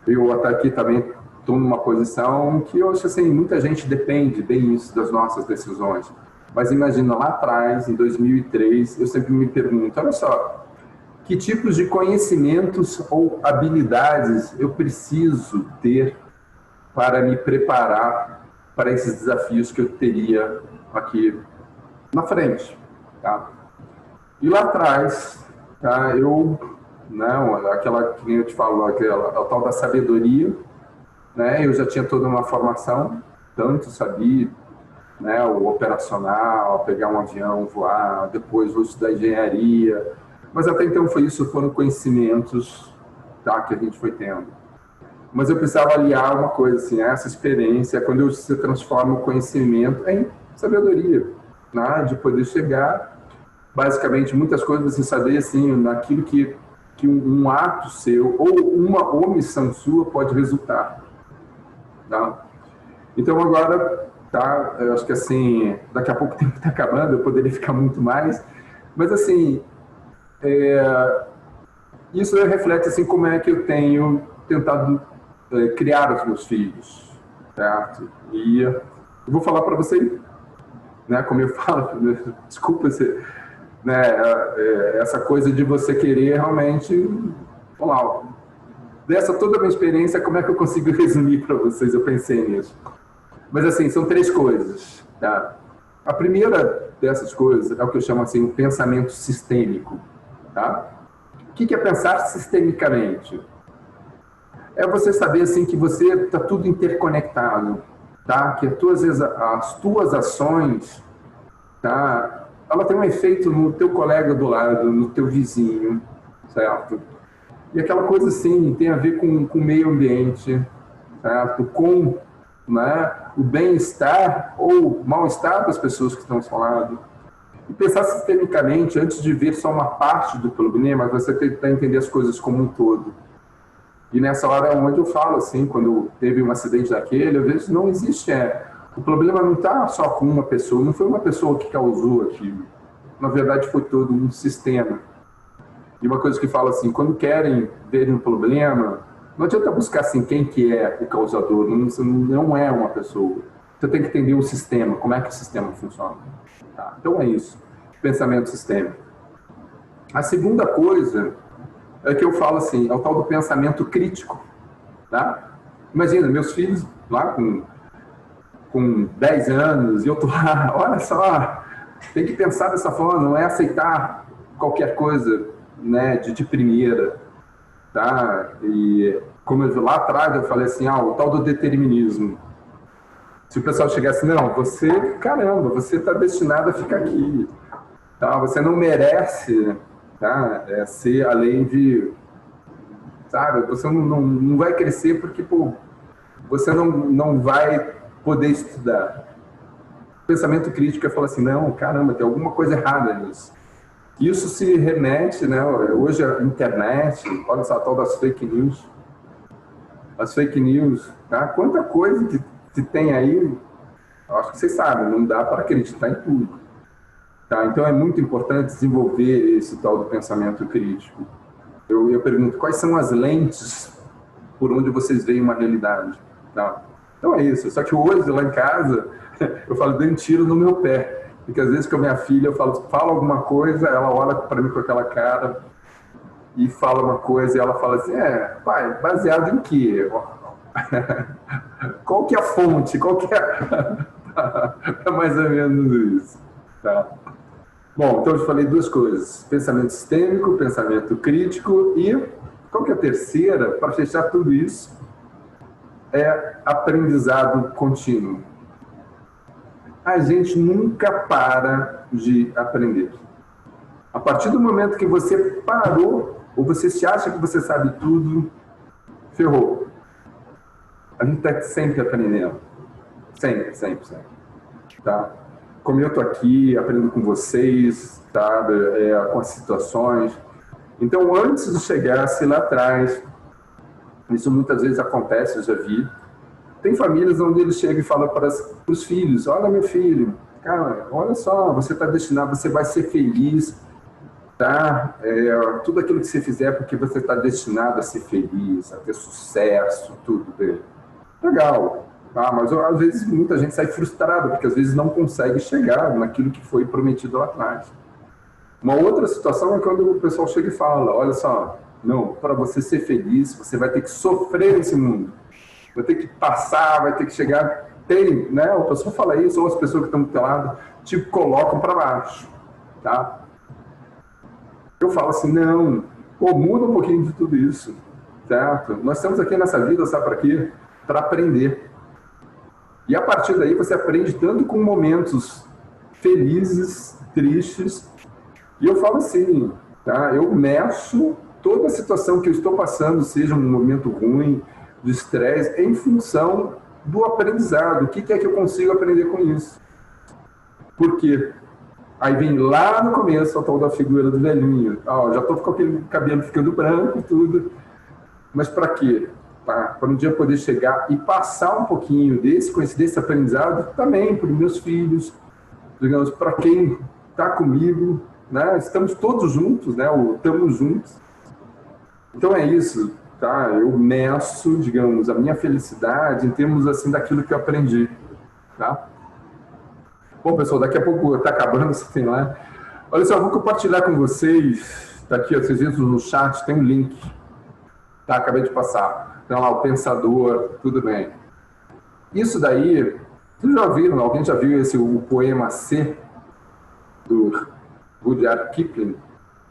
eu até aqui também estou numa posição que eu acho assim, muita gente depende bem isso das nossas decisões. Mas imagina, lá atrás, em 2003, eu sempre me pergunto, olha só, que tipos de conhecimentos ou habilidades eu preciso ter para me preparar para esses desafios que eu teria aqui na frente, tá? E lá atrás, tá, aquela que nem eu te falo, a tal da sabedoria, né? Eu já tinha toda uma formação, tanto sabia, né, o operacional, pegar um avião, voar, depois vou estudar engenharia, mas até então foram conhecimentos, tá, que a gente foi tendo. Mas eu precisava aliar uma coisa assim, essa experiência, quando você transforma o conhecimento em sabedoria, né, de poder chegar basicamente, muitas coisas você saber, assim, naquilo que um ato seu ou uma omissão sua pode resultar. Tá? Então, agora, tá, eu acho que, assim, daqui a pouco o tempo está acabando, eu poderia ficar muito mais, mas, assim, isso reflete, assim, como é que eu tenho tentado criar os meus filhos, certo? E eu vou falar para você, né, como eu falo, desculpa você, né, essa coisa de você querer realmente, vamos lá, dessa toda a minha experiência, como é que eu consigo resumir para vocês? Eu pensei nisso. Mas, assim, são 3 coisas, tá? A primeira dessas coisas é o que eu chamo, assim, um pensamento sistêmico, tá? O que é pensar sistemicamente? É você saber, assim, que você está tudo interconectado, tá? Que as tuas ações, tá? Ela tem um efeito no teu colega do lado, no teu vizinho, certo? E aquela coisa, assim, tem a ver com o meio ambiente, certo? Com, né, o bem-estar ou mal-estar das pessoas que estão ao seu lado. E pensar sistemicamente, antes de ver só uma parte do problema, você tentar entender as coisas como um todo. E nessa hora é onde eu falo, assim, quando teve um acidente daquele, às vezes não existe, o problema não está só com uma pessoa, não foi uma pessoa que causou aquilo. Na verdade, foi todo um sistema. E uma coisa que fala assim, quando querem ver um problema, não adianta buscar assim quem que é o causador, não é uma pessoa. Você tem que entender o sistema, como é que o sistema funciona. Tá? Então é isso, pensamento sistêmico. A segunda coisa é que eu falo assim, é o tal do pensamento crítico. Tá? Imagina, meus filhos lá com 10 anos, e eu tô lá, olha só, tem que pensar dessa forma, não é aceitar qualquer coisa, né, de primeira, tá? E como lá atrás eu falei assim, o tal do determinismo. Se o pessoal chegasse, não, caramba, você está destinado a ficar aqui, tá? Você não merece, tá? Ser além de, sabe? Você não vai crescer porque, pô, você não vai poder estudar. O pensamento crítico é falar assim, não, caramba, tem alguma coisa errada nisso. Isso se remete, né, hoje a internet, olha só, a tal das fake news. As fake news, tá? Quanta coisa que tem aí, acho que vocês sabem, não dá para acreditar em tudo. Tá? Então é muito importante desenvolver esse tal do pensamento crítico. Eu pergunto, quais são as lentes por onde vocês veem uma realidade? Tá? Então é isso, só que hoje lá em casa, eu falo, dei um tiro no meu pé. Porque às vezes com a minha filha eu falo alguma coisa, ela olha para mim com aquela cara e fala uma coisa e ela fala assim, pai, baseado em quê? Qual que é a fonte? Qual que é? É mais ou menos isso. Tá? Bom, então eu falei 2 coisas, pensamento sistêmico, pensamento crítico e qual que é a terceira, para fechar tudo isso, é aprendizado contínuo. A gente nunca para de aprender. A partir do momento que você parou, ou você se acha que você sabe tudo, ferrou. A gente está sempre aprendendo. Sempre. Tá? Como eu estou aqui, aprendo com vocês, tá? Com as situações. Então, antes de chegar lá atrás, isso muitas vezes acontece, eu já vi, tem famílias onde eles chegam e falam para os filhos, olha meu filho, cara, olha só, você está destinado, você vai ser feliz, tá? Tudo aquilo que você fizer porque você está destinado a ser feliz, a ter sucesso, tudo bem. Legal, tá? Mas às vezes muita gente sai frustrada, porque às vezes não consegue chegar naquilo que foi prometido lá atrás. Uma outra situação é quando o pessoal chega e fala, olha só, não, para você ser feliz, você vai ter que sofrer nesse mundo. Vai ter que passar, vai ter que chegar. Tem, né? O pessoal fala isso, ou as pessoas que estão do teu lado, te colocam para baixo, tá? Eu falo assim, não, muda um pouquinho de tudo isso, certo? Nós estamos aqui nessa vida, sabe para quê? Para aprender. E a partir daí você aprende tanto com momentos felizes, tristes. E eu falo assim, tá? Eu meço toda a situação que eu estou passando, seja um momento ruim, de estresse, em função do aprendizado. O que é que eu consigo aprender com isso? Por quê? Aí vem lá no começo a tal da figura do velhinho. Ó, já tô com aquele cabelo ficando branco e tudo. Mas para quê? Para um dia poder chegar e passar um pouquinho desse aprendizado também para os meus filhos, digamos, para quem está comigo, né? Estamos todos juntos, né? Ou estamos juntos. Então é isso, tá? Eu meço, digamos, a minha felicidade em termos assim daquilo que eu aprendi, tá? Bom, pessoal, daqui a pouco está acabando, assim, né? Olha só, eu vou compartilhar com vocês, tá aqui, ó, vocês entram no chat, tem um link, tá? Acabei de passar. Então lá, o Pensador, tudo bem. Isso daí, vocês já viram, alguém já viu o poema C do Rudyard Kipling?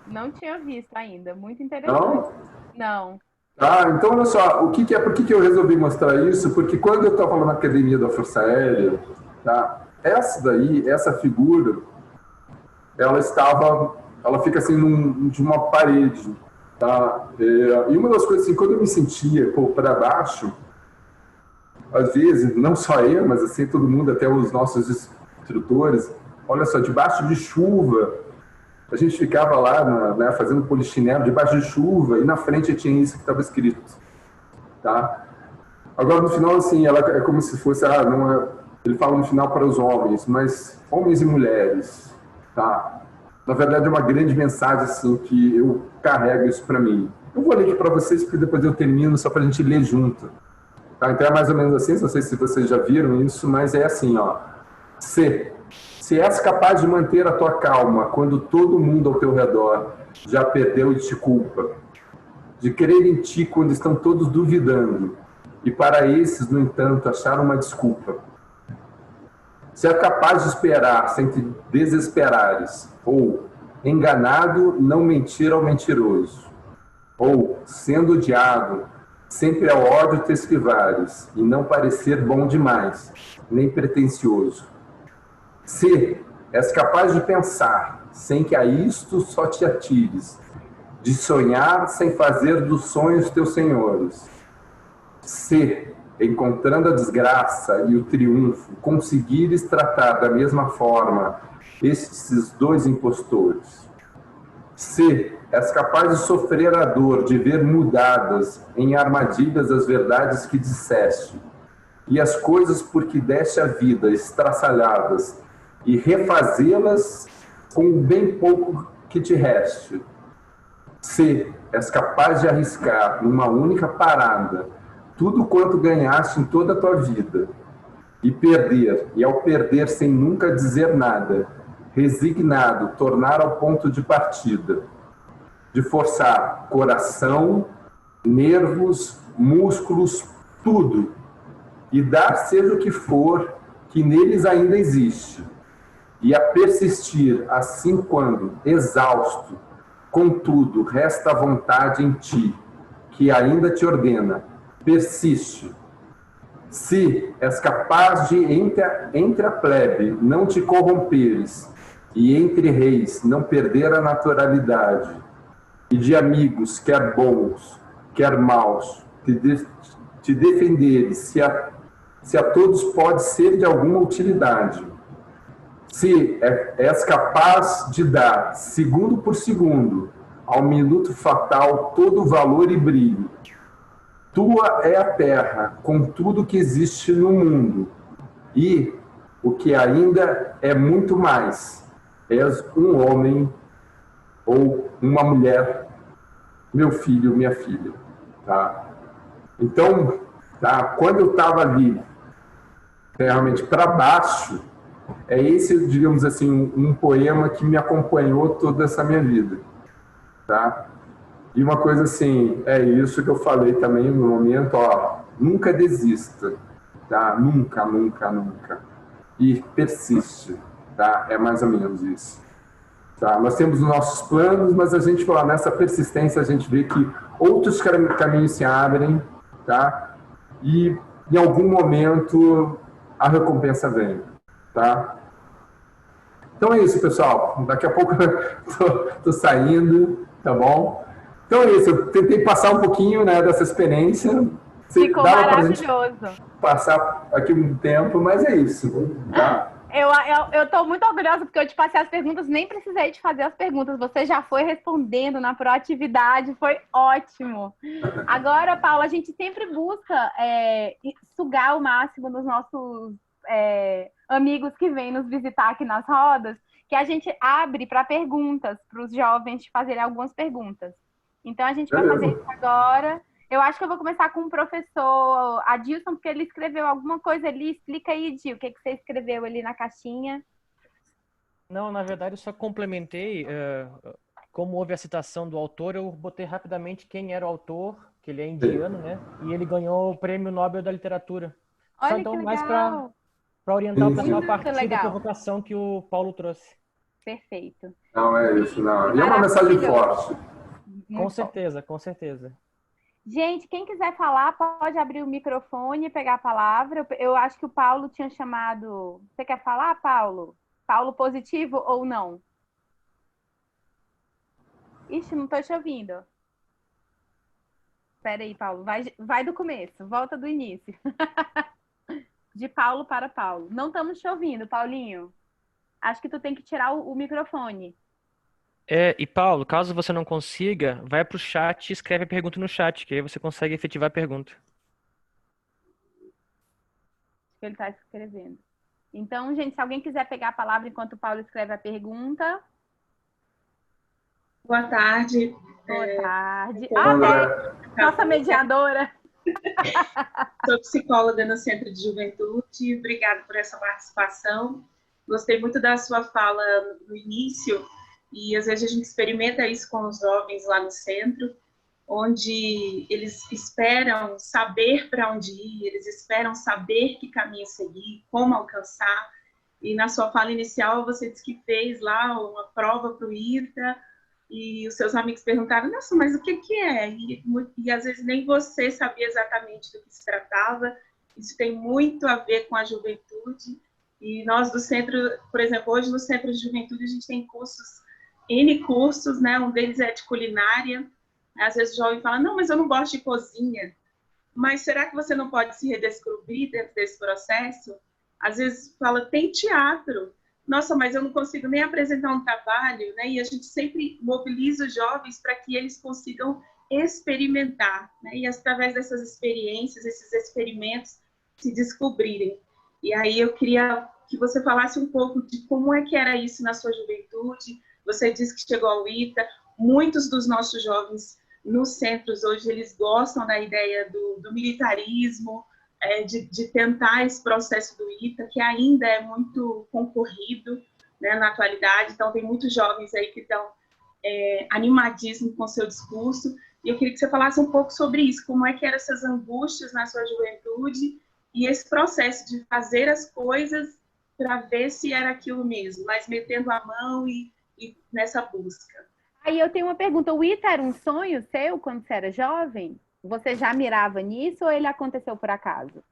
Não tinha visto ainda, muito interessante. Não? Tá, então olha só, por que eu resolvi mostrar isso? Porque quando eu estava na Academia da Força Aérea, tá? Essa figura, ela fica assim de uma parede, tá? E uma das coisas assim, quando eu me sentia para baixo, às vezes, não só eu, mas assim todo mundo, até os nossos instrutores, olha só, debaixo de chuva, a gente ficava lá, né, fazendo polichinelo debaixo de chuva e na frente tinha isso que estava escrito, tá? Agora no final assim, ela é como se fosse, não é, ele fala no final para os homens, mas homens e mulheres, tá? Na verdade é uma grande mensagem assim que eu carrego isso para mim. Eu vou ler aqui para vocês porque depois eu termino só para a gente ler junto, tá? Então é mais ou menos assim, não sei se vocês já viram isso, mas é assim, ó. Se és capaz de manter a tua calma quando todo mundo ao teu redor já perdeu e te culpa, de crer em ti quando estão todos duvidando, e para esses, no entanto, achar uma desculpa. Se é capaz de esperar sem te desesperares, ou enganado, não mentir ao mentiroso, ou, sendo odiado, sempre ao ódio te esquivares, e não parecer bom demais, nem pretensioso. Se és capaz de pensar, sem que a isto só te atires, de sonhar sem fazer dos sonhos teus senhores. Se, encontrando a desgraça e o triunfo, conseguires tratar da mesma forma estes dois impostores. Se és capaz de sofrer a dor de ver mudadas em armadilhas as verdades que disseste, e as coisas por que deste a vida estraçalhadas, e refazê-las com o bem pouco que te reste. Se és capaz de arriscar numa única parada tudo quanto ganhaste em toda a tua vida, e ao perder sem nunca dizer nada, resignado, tornar ao ponto de partida, de forçar coração, nervos, músculos, tudo, e dar seja o que for que neles ainda existe, e a persistir assim quando, exausto, contudo, resta a vontade em ti, que ainda te ordena, persiste. Se és capaz de, entre a plebe, não te corromperes, e entre reis não perder a naturalidade, e de amigos, quer bons, quer maus, te defenderes, se a todos pode ser de alguma utilidade. Se és capaz de dar, segundo por segundo, ao minuto fatal todo valor e brilho. Tua é a terra, com tudo que existe no mundo. E, o que ainda é muito mais, és um homem ou uma mulher, meu filho, minha filha. Tá? Então, tá, quando eu estava ali, realmente para baixo, é esse, digamos assim, um poema que me acompanhou toda essa minha vida, tá? E uma coisa assim, é isso que eu falei também no momento, ó, nunca desista, tá? Nunca, nunca, nunca. E persiste, tá? É mais ou menos isso. Tá? Nós temos os nossos planos, mas a gente, lá nessa persistência, a gente vê que outros caminhos se abrem, tá? E em algum momento a recompensa vem. Tá? Então é isso, pessoal. Daqui a pouco eu tô saindo, tá bom? Então é isso. Eu tentei passar um pouquinho, né, dessa experiência. Ficou maravilhoso. Passar aqui um tempo, mas é isso. Tá? Eu tô muito orgulhosa porque eu te passei as perguntas, nem precisei te fazer as perguntas. Você já foi respondendo na proatividade, foi ótimo. Agora, Paula, a gente sempre busca sugar o máximo dos nossos amigos que vêm nos visitar aqui nas rodas, que a gente abre para perguntas, para os jovens te fazerem algumas perguntas. Então, a gente vai fazer isso agora. Eu acho que eu vou começar com o professor Adilson, porque ele escreveu alguma coisa ali. Explica aí, Dil, o que você escreveu ali na caixinha. Não, na verdade, eu só complementei. Como houve a citação do autor, eu botei rapidamente quem era o autor, que ele é indiano, né? E ele ganhou o Prêmio Nobel da Literatura. Olha Só que então, legal. mais para orientar o pessoal a partir da legal. provocação que o Paulo trouxe. Perfeito. Não, é isso, não. E é uma mensagem forte. Com certeza, com certeza. Gente, quem quiser falar, pode abrir o microfone e pegar a palavra. Eu acho que o Paulo tinha chamado... Você quer falar, Paulo? Paulo positivo ou não? Ixi, não estou te ouvindo. Espera aí, Paulo. Vai do começo. Volta do início. De Paulo para Paulo. Não estamos te ouvindo, Paulinho. Acho que tu tem que tirar o microfone. E Paulo, caso você não consiga, vai para o chat e escreve a pergunta no chat, que aí você consegue efetivar a pergunta. Que ele está escrevendo. Então, gente, se alguém quiser pegar a palavra enquanto o Paulo escreve a pergunta. Boa tarde. Boa tarde. Nossa mediadora. Sou psicóloga no Centro de Juventude. Obrigada por essa participação. Gostei muito da sua fala no início. E às vezes a gente experimenta isso com os jovens lá no centro, onde eles esperam saber para onde ir, eles esperam saber que caminho seguir, como alcançar. E na sua fala inicial você disse que fez lá uma prova para o ITA e os seus amigos perguntaram, nossa, mas o que é? E às vezes nem você sabia exatamente do que se tratava. Isso tem muito a ver com a juventude. E nós do centro, por exemplo, hoje no Centro de Juventude a gente tem N cursos, né? Um deles é de culinária. Às vezes o jovem fala, não, mas eu não gosto de cozinha. Mas será que você não pode se redescobrir dentro desse processo? Às vezes fala, tem teatro. Nossa, mas eu não consigo nem apresentar um trabalho, né? E a gente sempre mobiliza os jovens para que eles consigam experimentar, né? E através dessas experiências, esses experimentos, se descobrirem. E aí eu queria que você falasse um pouco de como é que era isso na sua juventude. Você disse que chegou ao ITA. Muitos dos nossos jovens nos centros hoje, eles gostam da ideia do militarismo, de tentar esse processo do ITA, que ainda é muito concorrido, né, na atualidade. Então, tem muitos jovens aí que estão animadíssimos com o seu discurso. E eu queria que você falasse um pouco sobre isso, como é que eram essas angústias na sua juventude e esse processo de fazer as coisas para ver se era aquilo mesmo, mas metendo a mão e nessa busca. Aí eu tenho uma pergunta. O ITA era um sonho seu quando você era jovem? Você já mirava nisso ou ele aconteceu por acaso?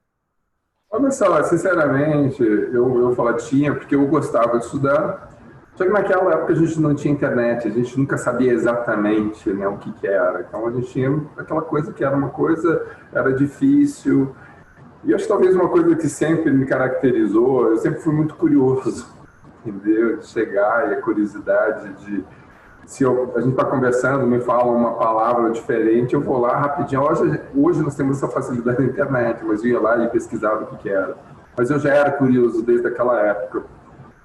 Olha só, sinceramente, eu falo tinha, porque eu gostava de estudar. Só que naquela época a gente não tinha internet, a gente nunca sabia exatamente, né, o que era. Então a gente tinha aquela coisa que era uma coisa, era difícil. E acho que talvez uma coisa que sempre me caracterizou, eu sempre fui muito curioso, entendeu? De chegar e a curiosidade de... Se a gente está conversando, me fala uma palavra diferente, eu vou lá rapidinho. Hoje nós temos essa facilidade na internet, mas eu ia lá e pesquisava o que era. Mas eu já era curioso desde aquela época.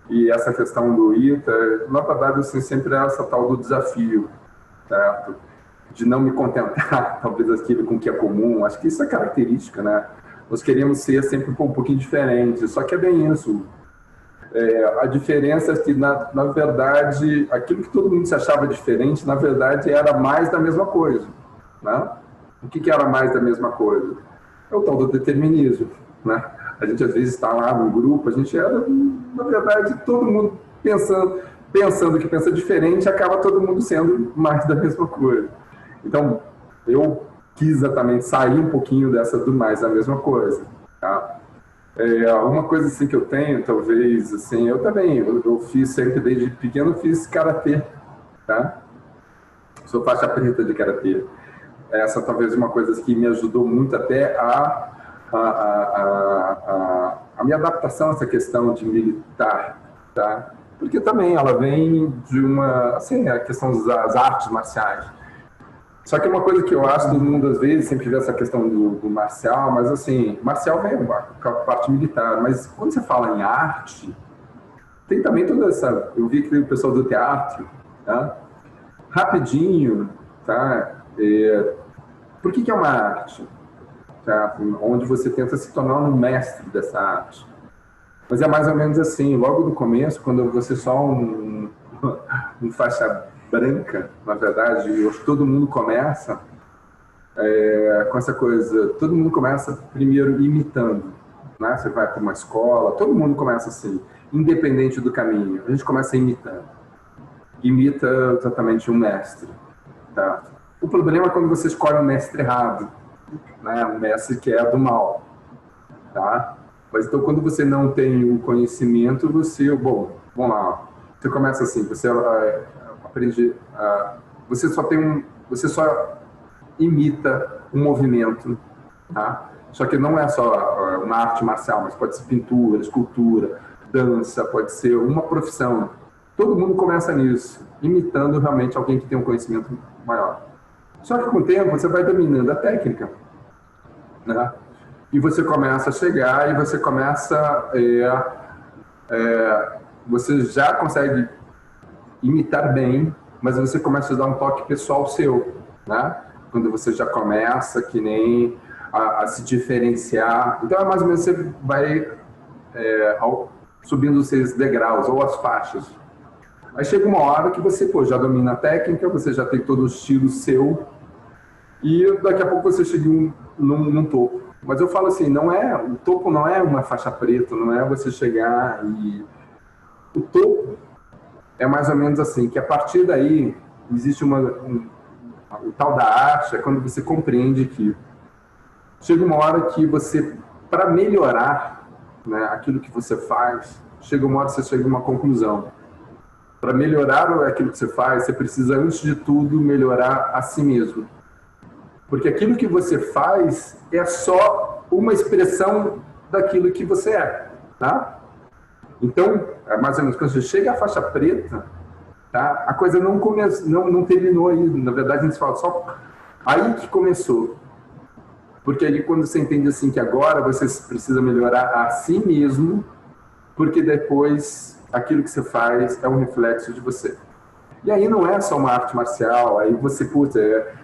E essa questão do ITA, na verdade, assim, sempre é essa tal do desafio, certo? De não me contentar, talvez, aquilo com o que é comum. Acho que isso é característica, né? Nós queríamos ser sempre um pouquinho diferentes, só que é bem isso. A diferença é que, na verdade, aquilo que todo mundo se achava diferente, na verdade, era mais da mesma coisa, né? O que era mais da mesma coisa? É o tal do determinismo, né? A gente, às vezes, está lá no grupo, a gente era, na verdade, todo mundo pensando que pensa diferente, acaba todo mundo sendo mais da mesma coisa. Então, eu quis exatamente sair um pouquinho dessa do mais da mesma coisa, tá? Uma coisa assim que eu tenho, talvez, assim, eu também, eu fiz sempre, desde pequeno, fiz karatê, tá? Sou faixa preta de karatê. Essa talvez uma coisa que me ajudou muito até a a minha adaptação a essa questão de militar, tá? Porque também ela vem de uma, assim, a questão das artes marciais. Só que uma coisa que eu acho, todo mundo às vezes sempre vê essa questão do marcial, mas assim, marcial vem com a parte militar, mas quando você fala em arte, tem também toda essa, eu vi que o pessoal do teatro, tá? Rapidinho, tá? Por que é uma arte? Tá? Onde você tenta se tornar um mestre dessa arte. Mas é mais ou menos assim, logo no começo, quando você é só um faixa branca, na verdade, todo mundo começa com essa coisa, todo mundo começa primeiro imitando, né? Você vai para uma escola, todo mundo começa assim, independente do caminho, a gente começa imitando. Imita exatamente um mestre, tá? O problema é quando você escolhe um mestre errado, né? Um mestre que é do mal, tá? Mas então quando você não tem o conhecimento, vamos lá, você começa assim, você aprende, você só imita um movimento, tá? Só que não é só uma arte marcial, mas pode ser pintura, escultura, dança, pode ser uma profissão. Todo mundo começa nisso, imitando realmente alguém que tem um conhecimento maior. Só que com o tempo você vai dominando a técnica, né? E você começa a chegar e você começa você já consegue imitar bem, mas você começa a dar um toque pessoal seu, né? Quando você já começa que nem a se diferenciar. Então é mais ou menos você vai subindo os seus degraus ou as faixas. Aí chega uma hora que você já domina a técnica, você já tem todo o estilo seu e daqui a pouco você chega num topo. Mas eu falo assim, o topo não é uma faixa preta, não é você chegar e... O topo é mais ou menos assim, que a partir daí existe o tal da arte, é quando você compreende que chega uma hora que você, para melhorar, né, aquilo que você faz, chega uma hora que você chega a uma conclusão. Para melhorar aquilo que você faz, você precisa, antes de tudo, melhorar a si mesmo. Porque aquilo que você faz é só uma expressão daquilo que você é, tá? Então, mais ou menos, quando você chega à faixa preta, tá? A coisa não terminou aí. Na verdade, a gente fala só aí que começou. Porque aí quando você entende assim que agora você precisa melhorar a si mesmo, porque depois aquilo que você faz é um reflexo de você. E aí não é só uma arte marcial, aí você,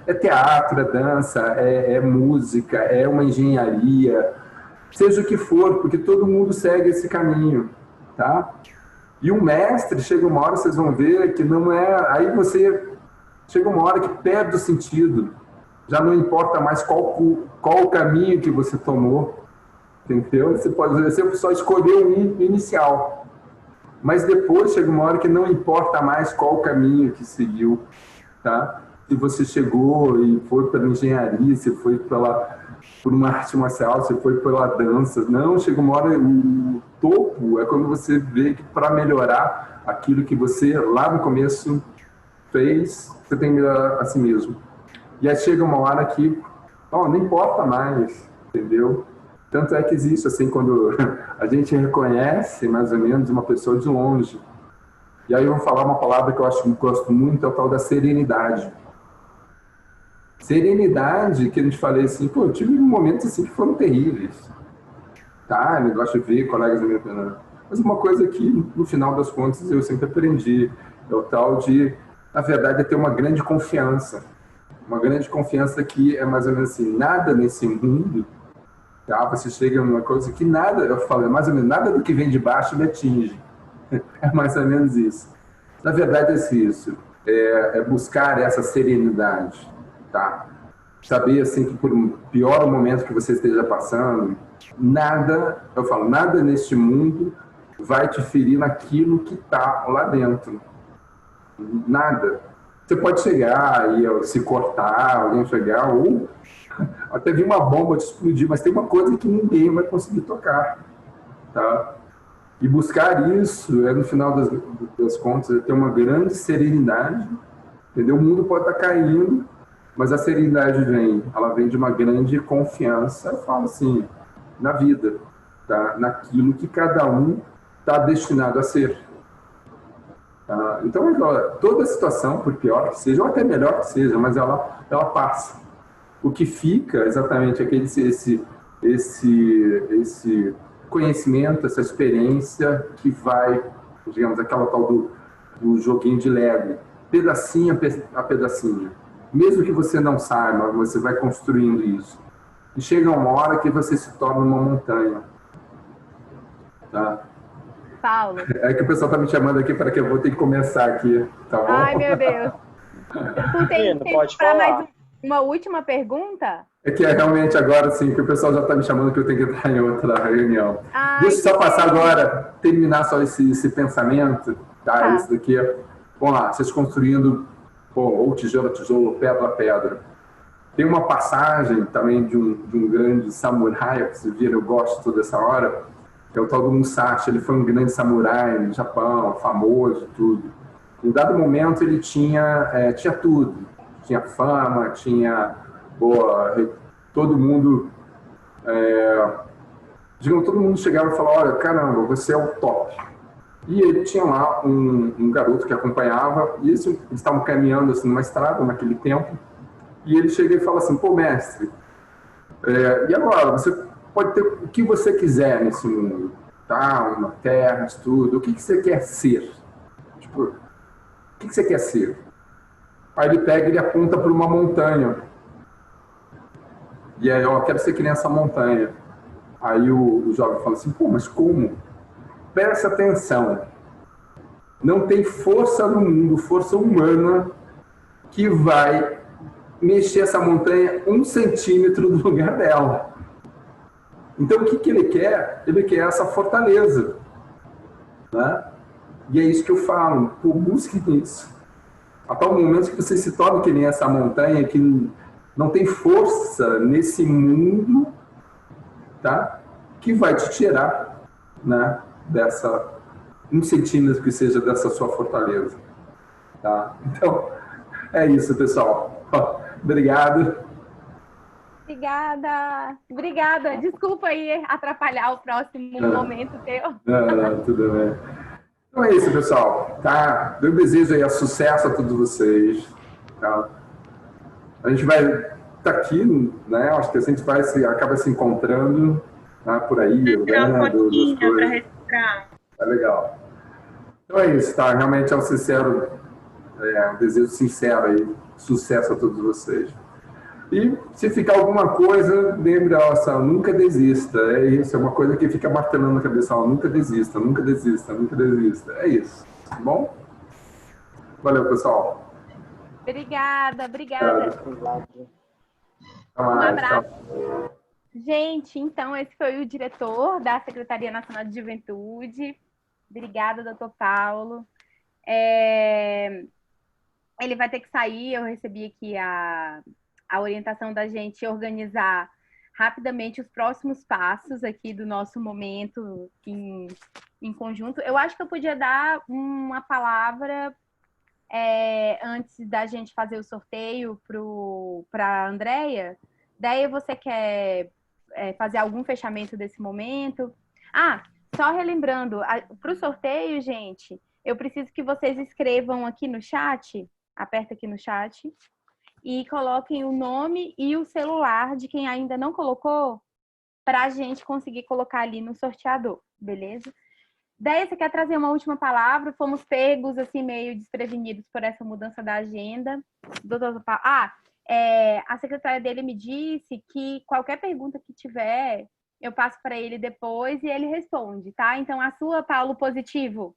é teatro, é dança, é música, é uma engenharia, seja o que for, porque todo mundo segue esse caminho, tá? E o mestre, chega uma hora, vocês vão ver que não é... Aí você chega uma hora que perde o sentido, já não importa mais qual o caminho que você tomou, entendeu? Você só escolheu um inicial. Mas depois chega uma hora que não importa mais qual o caminho que seguiu, tá? Se você chegou e foi pela engenharia, se foi por uma arte marcial, se foi pela dança. Não, chega uma hora, o topo é quando você vê que para melhorar aquilo que você lá no começo fez, você tem que melhorar a si mesmo. E aí chega uma hora que não importa mais, entendeu? Tanto é que existe, assim, quando a gente reconhece, mais ou menos, uma pessoa de longe. E aí eu vou falar uma palavra que eu gosto muito, é o tal da serenidade. Serenidade, que a gente falei assim, eu tive momentos assim que foram terríveis. Tá, eu gosto de ver colegas da minha opinião. Mas uma coisa que, no final das contas, eu sempre aprendi, é o tal de, na verdade, é ter uma grande confiança. Uma grande confiança que é mais ou menos assim, nada nesse mundo... Tá? Você chega numa coisa que nada, eu falo, é mais ou menos nada do que vem de baixo me atinge. É mais ou menos isso. Na verdade é isso, é buscar essa serenidade, tá? Saber assim que por pior o momento que você esteja passando, nada neste mundo vai te ferir naquilo que está lá dentro. Nada. Você pode chegar e se cortar, alguém chegar, ou até vir uma bomba te explodir, mas tem uma coisa que ninguém vai conseguir tocar, tá? E buscar isso, no final das contas, é ter uma grande serenidade, entendeu? O mundo pode estar caindo, mas a serenidade ela vem de uma grande confiança, eu falo assim, na vida. tá? Naquilo que cada um está destinado a ser. Tá? Então, toda situação, por pior que seja, ou até melhor que seja, mas ela passa. O que fica exatamente é esse conhecimento, essa experiência que vai, digamos, aquela tal do joguinho de Lego, pedacinho a pedacinho. Mesmo que você não saiba, você vai construindo isso. E chega uma hora que você se torna uma montanha. Tá? Paulo. É que o pessoal tá me chamando aqui para que eu vou ter que começar aqui, tá bom? Ai, meu Deus. Tu tem tempo para mais uma última pergunta? É que é realmente agora, sim, que o pessoal já tá me chamando que eu tenho que entrar em outra reunião. Ai, deixa eu só passar agora, terminar só esse pensamento, tá? Isso daqui. Vamos lá, vocês construindo, ou tijolo a tijolo, pedra a pedra. Tem uma passagem também de um grande samurai, que vocês viram, eu gosto toda essa hora, que é o tal do Musashi. Ele foi um grande samurai no Japão, famoso e tudo. Em dado momento ele tinha tudo. Tinha fama, tinha todo mundo, digamos, todo mundo chegava e falava, olha, caramba, você é o top. E ele tinha lá um garoto que acompanhava, e eles estavam caminhando assim, numa estrada naquele tempo, e ele chega e fala assim, pô, mestre, e agora, você pode ter o que você quiser nesse mundo, tá? Uma terra, tudo, o que você quer ser? Tipo, o que você quer ser? Aí ele pega e ele aponta para uma montanha. E aí, eu quero ser que nem essa montanha. Aí o jovem fala assim, pô, mas como? Presta atenção. Não tem força no mundo, força humana, que vai mexer essa montanha 1 centímetro do lugar dela. Então, o que ele quer? Ele quer essa fortaleza. Né? E é isso que eu falo. Pô, busque isso. A tal momento que você se torna que nem essa montanha, que não tem força nesse mundo, tá? Que vai te tirar, né? Dessa 1 centímetro que seja dessa sua fortaleza. Tá? Então, é isso, pessoal. Obrigado. Obrigada. Desculpa aí atrapalhar o próximo momento teu. Não, tudo bem. Então é isso, pessoal. Tá? Eu desejo aí sucesso a todos vocês. Tá? A gente vai estar aqui, né? Acho que a gente acaba se encontrando, tá? Por aí. Tirar uma fotinha para registrar. Tá legal. Então é isso, tá? Realmente é um sincero, um desejo sincero aí. Sucesso a todos vocês. E se ficar alguma coisa, lembre, nunca desista. É isso, é uma coisa que fica martelando na cabeça, nunca desista, nunca desista, nunca desista. É isso, tá bom? Valeu, pessoal. Obrigada. Um abraço. Tchau. Gente, então esse foi o diretor da Secretaria Nacional de Juventude. Obrigada, doutor Paulo. Ele vai ter que sair, eu recebi aqui a orientação da gente organizar rapidamente os próximos passos aqui do nosso momento em conjunto. Eu acho que eu podia dar uma palavra antes da gente fazer o sorteio para a Andréia. Daí você quer fazer algum fechamento desse momento? Só relembrando, para o sorteio, gente, eu preciso que vocês escrevam aqui no chat, aperta aqui no chat, e coloquem o nome e o celular de quem ainda não colocou, para a gente conseguir colocar ali no sorteador, beleza? Daí, você quer trazer uma última palavra? Fomos pegos, assim, meio desprevenidos por essa mudança da agenda. Doutor Paulo, a secretária dele me disse que qualquer pergunta que tiver, eu passo para ele depois e ele responde, tá? Então, a sua, Paulo, positivo.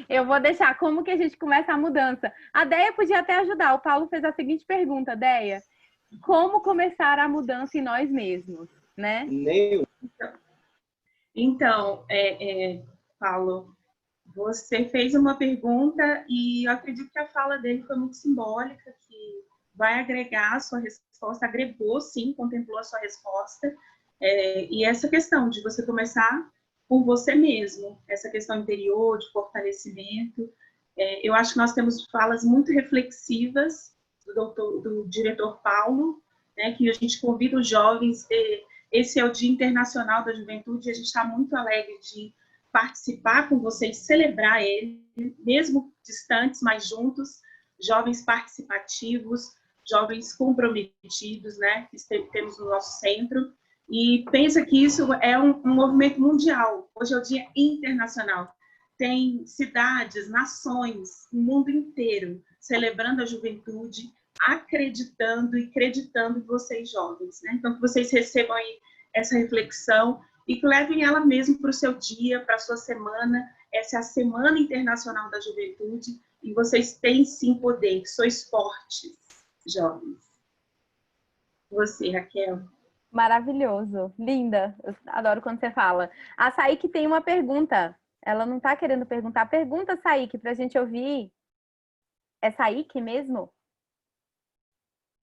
Eu vou deixar como que a gente começa a mudança. A Deia podia até ajudar. O Paulo fez a seguinte pergunta, Deia: como começar a mudança em nós mesmos, né? Então, Paulo, você fez uma pergunta e eu acredito que a fala dele foi muito simbólica, que vai agregar a sua resposta, agregou sim, contemplou a sua resposta. E essa questão de você começar por você mesmo, essa questão interior, de fortalecimento. Eu acho que nós temos falas muito reflexivas do diretor Paulo, né, que a gente convida os jovens a ter esse é o Dia Internacional da Juventude e a gente está muito alegre de participar com vocês, celebrar ele, mesmo distantes, mas juntos, jovens participativos, jovens comprometidos, né, que temos no nosso centro. E pensa que isso é um movimento mundial. Hoje é o Dia Internacional. Tem cidades, nações, o mundo inteiro celebrando a juventude, acreditando e acreditando em vocês jovens, né? Então, que vocês recebam aí essa reflexão e que levem ela mesmo para o seu dia, para a sua semana. Essa é a Semana Internacional da Juventude e vocês têm sim poder, sois fortes, jovens. Você, Raquel. Maravilhoso, linda. Eu adoro quando você fala. A Saíque tem uma pergunta. Ela não está querendo perguntar. Pergunta, Saíque, para a gente ouvir. É Saíque mesmo?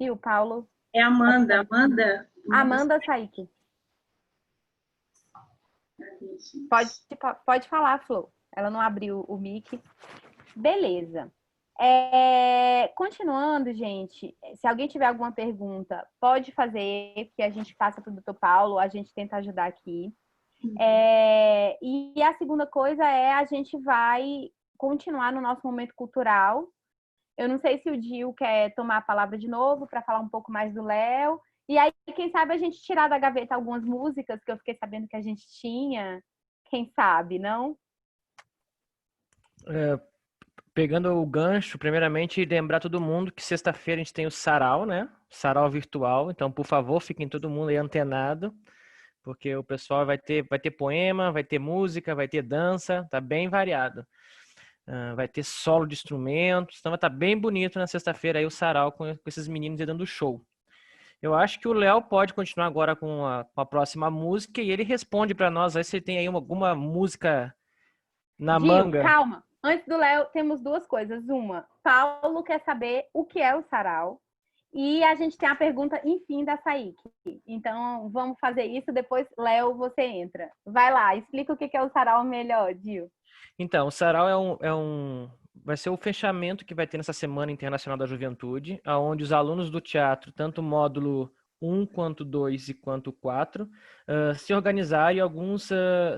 E o Paulo? É Amanda. Amanda Saíque. Pode falar, Flor. Ela não abriu o mic. Beleza. Continuando, gente, se alguém tiver alguma pergunta, pode fazer, que a gente passa para o Dr. Paulo, a gente tenta ajudar aqui. E a segunda coisa a gente vai continuar no nosso momento cultural. Eu não sei se o Gil quer tomar a palavra de novo para falar um pouco mais do Léo. E aí, quem sabe, a gente tirar da gaveta algumas músicas que eu fiquei sabendo que a gente tinha. Quem sabe, não? Pegando o gancho, primeiramente, lembrar todo mundo que sexta-feira a gente tem o sarau, né? Sarau virtual. Então, por favor, fiquem todo mundo aí antenado, porque o pessoal vai ter poema, vai ter música, vai ter dança, tá bem variado. Vai ter solo de instrumentos, então vai estar bem bonito na sexta-feira aí o sarau com esses meninos aí dando show. Eu acho que o Léo pode continuar agora com a próxima música e ele responde para nós aí se ele tem aí alguma música na Gil, manga. Calma. Antes do Léo, temos duas coisas. Uma, Paulo quer saber o que é o sarau. E a gente tem a pergunta, enfim, da Saíque. Então, vamos fazer isso. Depois, Léo, você entra. Vai lá, explica o que é o sarau melhor, Gil. Então, o sarau vai ser o fechamento que vai ter nessa Semana Internacional da Juventude, onde os alunos do teatro, tanto o módulo 1, quanto 2 e quanto 4, se organizaram e alguns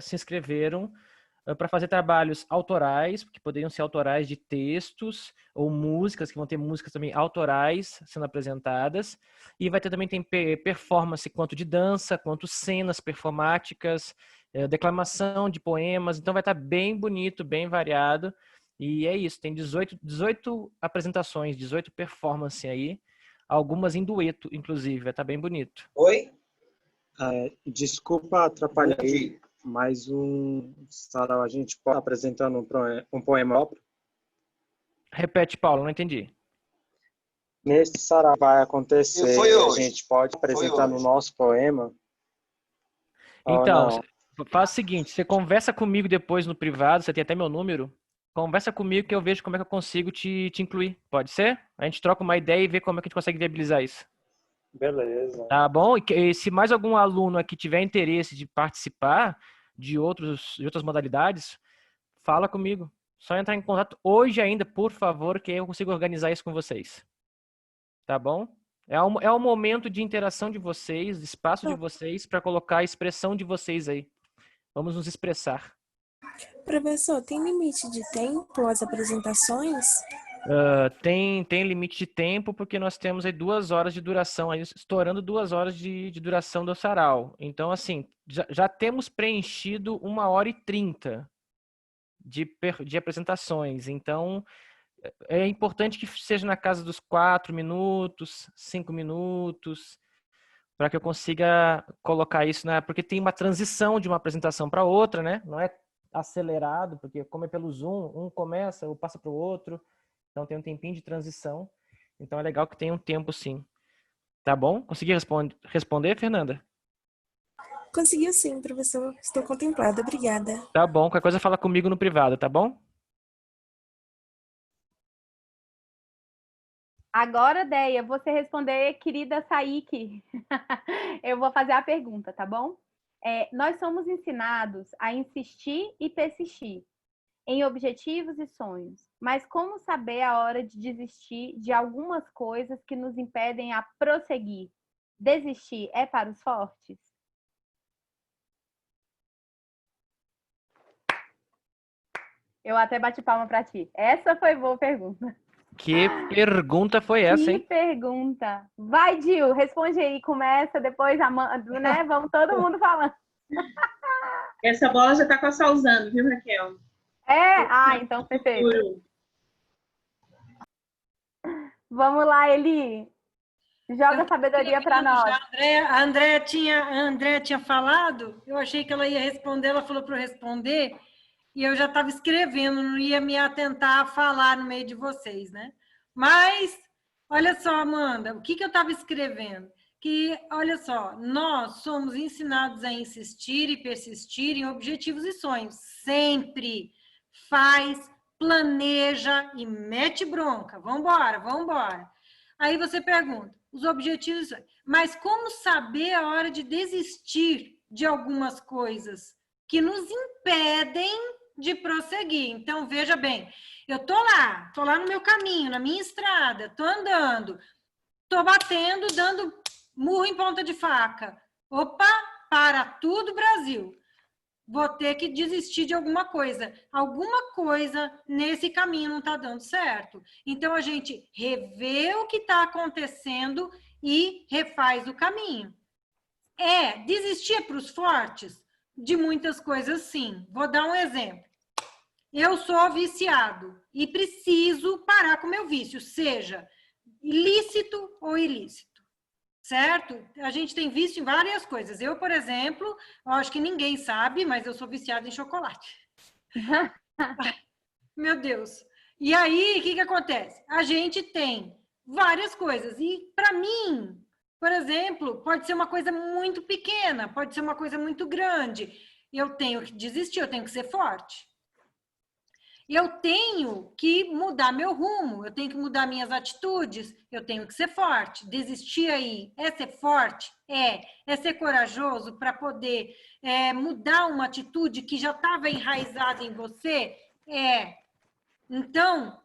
se inscreveram para fazer trabalhos autorais, que poderiam ser autorais de textos ou músicas, que vão ter músicas também autorais sendo apresentadas. E vai ter também performance quanto de dança, quanto cenas performáticas, declamação de poemas. Então vai estar bem bonito, bem variado. E é isso, tem 18 apresentações, 18 performances aí, algumas em dueto, inclusive, vai estar bem bonito. Oi? Desculpa atrapalhar aí, mas sarau a gente pode apresentando um poema próprio? Repete, Paulo, não entendi. Nesse sarau vai acontecer, a gente pode apresentar no nosso poema? Então, faz o seguinte, você conversa comigo depois no privado, você tem até meu número, conversa comigo que eu vejo como é que eu consigo te incluir, pode ser? A gente troca uma ideia e vê como é que a gente consegue viabilizar isso. Beleza. Tá bom? E se mais algum aluno aqui tiver interesse de participar de outras modalidades, fala comigo. Só entrar em contato hoje ainda, por favor, que eu consigo organizar isso com vocês. Tá bom? É o momento de interação de vocês, de espaço de vocês, para colocar a expressão de vocês aí. Vamos nos expressar. Professor, tem limite de tempo as apresentações? Tem limite de tempo, porque nós temos aí 2 horas de duração, aí, estourando 2 horas de duração do sarau. Então, assim, já temos preenchido 1h30 de apresentações. Então, é importante que seja na casa dos 4 minutos, 5 minutos, para que eu consiga colocar isso, porque tem uma transição de uma apresentação para outra, né? Não é acelerado, porque como é pelo Zoom, um começa ou passa para o outro. Então tem um tempinho de transição. Então é legal que tenha um tempo sim. Tá bom? Consegui responder, Fernanda? Conseguiu sim, professor. Estou contemplada. Obrigada. Tá bom. Qualquer coisa fala comigo no privado, tá bom? Agora, Deia, você responder, querida Saíque. Eu vou fazer a pergunta, tá bom? Nós somos ensinados a insistir e persistir em objetivos e sonhos, mas como saber a hora de desistir de algumas coisas que nos impedem a prosseguir? Desistir é para os fortes? Eu até bati palma pra ti. Essa foi boa pergunta. Que pergunta foi essa, Que hein? pergunta. Vai, Gil, responde aí. Começa, depois, né? Vamos todo mundo falando. Essa bola já tá com a Salzano, viu, Raquel? Então perfeito. Vamos lá, Eli. Joga a sabedoria para nós. A Andréa tinha falado, eu achei que ela ia responder, ela falou para eu responder, e eu já estava escrevendo, não ia me atentar a falar no meio de vocês, né? Mas, olha só, Amanda, o que eu estava escrevendo? Que, olha só, nós somos ensinados a insistir e persistir em objetivos e sonhos. Sempre faz, planeja e mete bronca. Vambora, vambora. Aí você pergunta, os objetivos, mas como saber a hora de desistir de algumas coisas que nos impedem de prosseguir? Então, veja bem, eu tô lá no meu caminho, na minha estrada, tô andando, tô batendo, dando murro em ponta de faca. Opa, para tudo, Brasil. Vou ter que desistir de alguma coisa. Alguma coisa nesse caminho não está dando certo. Então, a gente revê o que está acontecendo e refaz o caminho. Desistir para os fortes? De muitas coisas, sim. Vou dar um exemplo. Eu sou viciado e preciso parar com o meu vício, seja lícito ou ilícito. Certo? A gente tem vício em várias coisas. Eu, por exemplo, eu acho que ninguém sabe, mas eu sou viciada em chocolate. Meu Deus. E aí, o que acontece? A gente tem várias coisas. E, para mim, por exemplo, pode ser uma coisa muito pequena, pode ser uma coisa muito grande. Eu tenho que desistir, eu tenho que ser forte. Eu tenho que mudar meu rumo, eu tenho que mudar minhas atitudes, eu tenho que ser forte. Desistir aí é ser forte? É ser corajoso para poder mudar uma atitude que já estava enraizada em você? Então,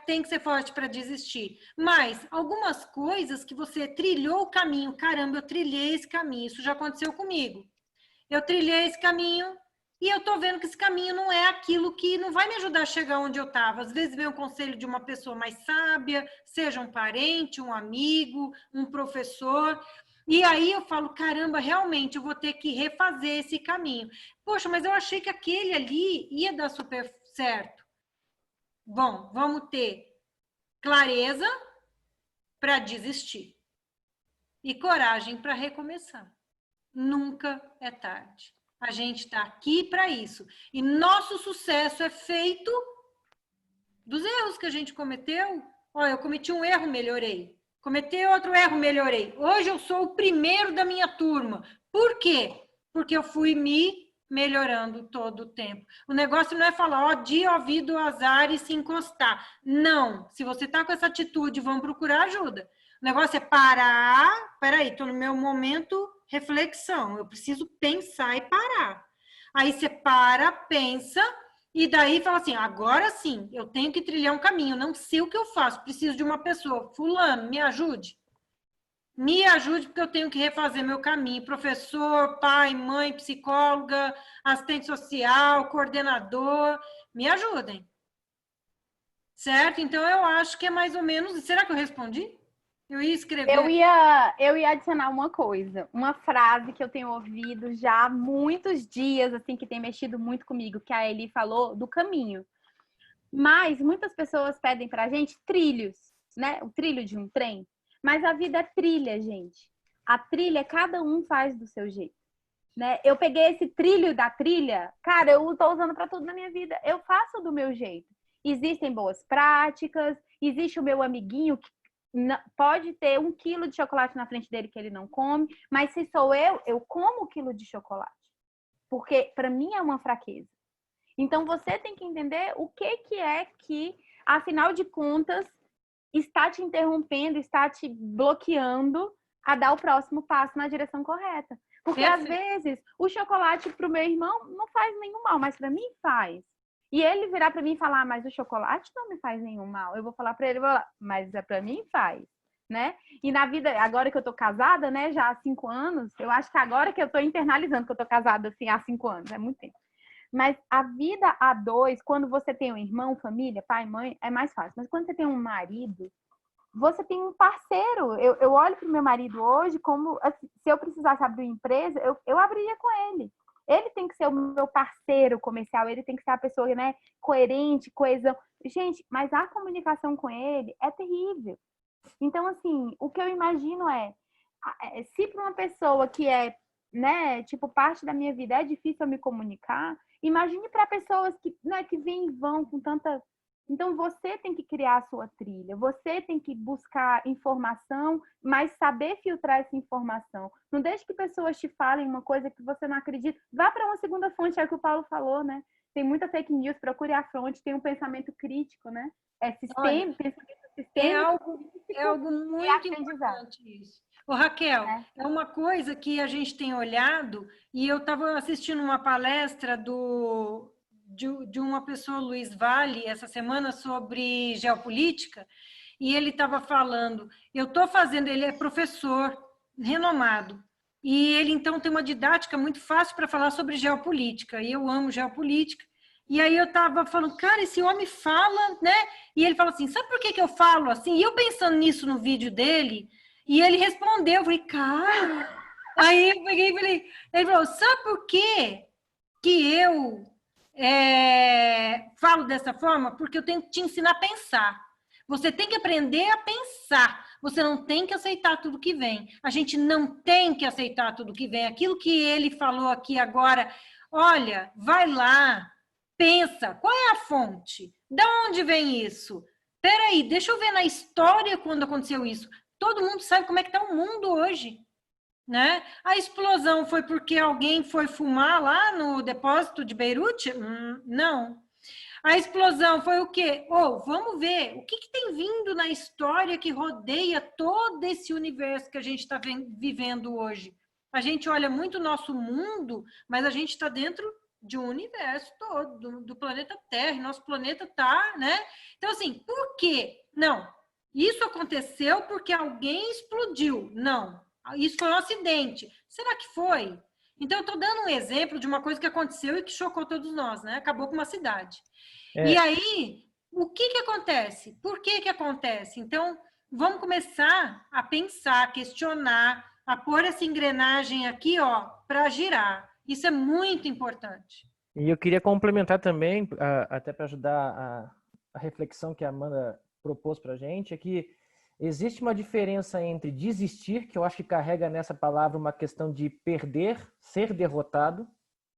tem que ser forte para desistir. Mas algumas coisas que você trilhou o caminho, caramba, eu trilhei esse caminho, isso já aconteceu comigo. Eu trilhei esse caminho, e eu tô vendo que esse caminho não é aquilo que não vai me ajudar a chegar onde eu estava. Às vezes vem um conselho de uma pessoa mais sábia, seja um parente, um amigo, um professor. E aí eu falo, caramba, realmente eu vou ter que refazer esse caminho. Poxa, mas eu achei que aquele ali ia dar super certo. Bom, vamos ter clareza para desistir e coragem para recomeçar. Nunca é tarde. A gente está aqui para isso. E nosso sucesso é feito dos erros que a gente cometeu. Olha, eu cometi um erro, melhorei. Cometi outro erro, melhorei. Hoje eu sou o primeiro da minha turma. Por quê? Porque eu fui me melhorando todo o tempo. O negócio não é falar, ó, dia, ó, vida, ó, azar e se encostar. Não. Se você está com essa atitude, vamos procurar ajuda. O negócio é parar. Peraí, estou no meu momento reflexão, eu preciso pensar e parar. Aí você para, pensa, e daí fala assim, agora sim, eu tenho que trilhar um caminho, não sei o que eu faço, preciso de uma pessoa. Fulano, me ajude. Me ajude porque eu tenho que refazer meu caminho. Professor, pai, mãe, psicóloga, assistente social, coordenador, me ajudem. Certo? Então, eu acho que é mais ou menos... Será que eu respondi? Eu ia escrever. Eu ia adicionar uma coisa, uma frase que eu tenho ouvido já há muitos dias, assim, que tem mexido muito comigo, que a Eli falou do caminho. Mas muitas pessoas pedem pra gente trilhos, né? O trilho de um trem. Mas a vida é trilha, gente. A trilha, cada um faz do seu jeito, né? Eu peguei esse trilho da trilha, cara, eu tô usando pra tudo na minha vida. Eu faço do meu jeito. Existem boas práticas, existe o meu amiguinho que pode ter 1 quilo de chocolate na frente dele que ele não come, mas se sou eu como 1 quilo de chocolate. Porque para mim é uma fraqueza. Então você tem que entender o que é que, afinal de contas, está te interrompendo, está te bloqueando a dar o próximo passo na direção correta. Porque às vezes o chocolate pro meu irmão não faz nenhum mal, mas para mim faz. E ele virar para mim e falar, mas o chocolate não me faz nenhum mal. Eu vou falar para ele, mas para mim faz, né? E na vida, agora que eu tô casada, né, já há 5 anos, eu acho que agora que eu tô internalizando que eu tô casada assim há 5 anos, é muito tempo. Mas a vida a dois, quando você tem um irmão, família, pai, mãe, é mais fácil. Mas quando você tem um marido, você tem um parceiro. Eu olho para o meu marido hoje como, assim, se eu precisasse abrir uma empresa, eu abriria com ele. Ele tem que ser o meu parceiro comercial, ele tem que ser a pessoa, né, coerente, coesão. Gente, mas a comunicação com ele é terrível. Então, assim, o que eu imagino se para uma pessoa que é, né, tipo, parte da minha vida é difícil eu me comunicar, imagine para pessoas que, né, que vêm e vão com tanta... Então, você tem que criar a sua trilha, você tem que buscar informação, mas saber filtrar essa informação. Não deixe que pessoas te falem uma coisa que você não acredita. Vá para uma segunda fonte, é o que o Paulo falou, né? Tem muita fake news, procure a fonte, tem um pensamento crítico, né? Pensamento sistêmico. É algo muito importante isso. Ô, Raquel, é uma coisa que a gente tem olhado, e eu estava assistindo uma palestra de uma pessoa, Luiz Vale, essa semana, sobre geopolítica, e ele estava falando, ele é professor renomado, e ele, então, tem uma didática muito fácil para falar sobre geopolítica, e eu amo geopolítica, e aí eu estava falando, cara, esse homem fala, né? E ele falou assim, sabe por que eu falo assim? E eu pensando nisso no vídeo dele, e ele respondeu, eu falei, cara... Aí eu peguei e falei, ele falou, sabe por que eu falo dessa forma? Porque eu tenho que te ensinar a pensar. Você tem que aprender a pensar. Você não tem que aceitar tudo que vem. A gente não tem que aceitar tudo que vem. Aquilo que ele falou aqui agora, olha, vai lá, pensa, qual é a fonte? De onde vem isso? Peraí, deixa eu ver na história quando aconteceu isso. Todo mundo sabe como é que está o mundo hoje, né? A explosão foi porque alguém foi fumar lá no depósito de Beirute? Não. A explosão foi o quê? Vamos ver o que tem vindo na história que rodeia todo esse universo que a gente está vivendo hoje. A gente olha muito o nosso mundo, mas a gente está dentro de um universo todo, do planeta Terra, e nosso planeta está, né? Então, assim, por quê? Não. Isso aconteceu porque alguém explodiu. Não. Isso foi um acidente. Será que foi? Então, eu estou dando um exemplo de uma coisa que aconteceu e que chocou todos nós, né? Acabou com uma cidade. E aí, o que acontece? Por que acontece? Então, vamos começar a pensar, a questionar, a pôr essa engrenagem aqui, para girar. Isso é muito importante. E eu queria complementar também, até para ajudar a reflexão que a Amanda propôs para a gente, é que existe uma diferença entre desistir, que eu acho que carrega nessa palavra uma questão de perder, ser derrotado.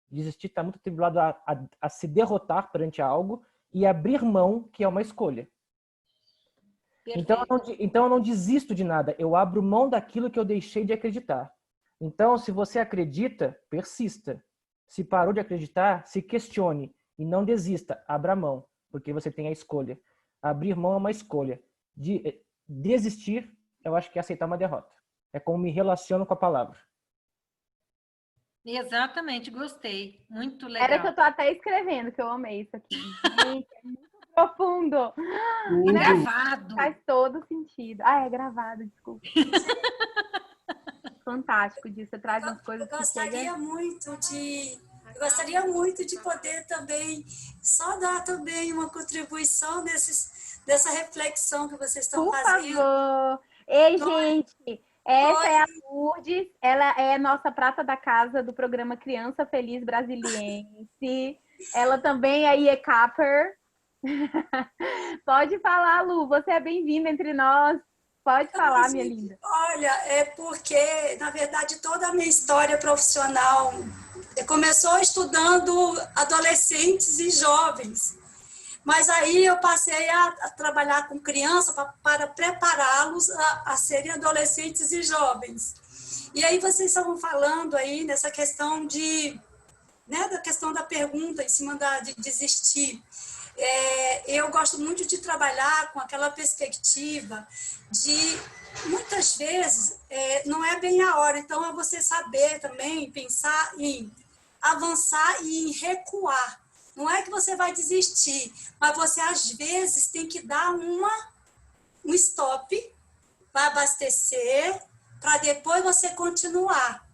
Desistir está muito atribulado a se derrotar perante algo, e abrir mão, que é uma escolha. Então eu não desisto de nada, eu abro mão daquilo que eu deixei de acreditar. Então, se você acredita, persista. Se parou de acreditar, se questione e não desista, abra mão, porque você tem a escolha. Abrir mão é uma escolha. Desistir, eu acho que é aceitar uma derrota. É como me relaciono com a palavra. Exatamente, gostei. Muito legal. Era que eu tô até escrevendo, que eu amei isso aqui. Gente, é muito profundo. E gravado. Faz todo sentido. É gravado, desculpa. Fantástico disso. Você traz umas coisas Eu gostaria muito de poder também só dar também uma contribuição dessa reflexão que vocês estão fazendo. Por favor. Ei, gente, essa é a Lourdes, ela é nossa prata da casa do programa Criança Feliz Brasiliense. Ela também é IECAPer. Pode falar, Lu, você é bem-vinda entre nós. Pode falar, minha linda. Olha, é porque, na verdade, toda a minha história profissional começou estudando adolescentes e jovens. Mas aí eu passei a trabalhar com criança para prepará-los a serem adolescentes e jovens. E aí vocês estavam falando aí nessa questão da questão da pergunta em cima de desistir. Eu gosto muito de trabalhar com aquela perspectiva de, muitas vezes, não é bem a hora. Então, é você saber também pensar em avançar e em recuar. Não é que você vai desistir, mas você, às vezes, tem que dar um stop para abastecer, para depois você continuar.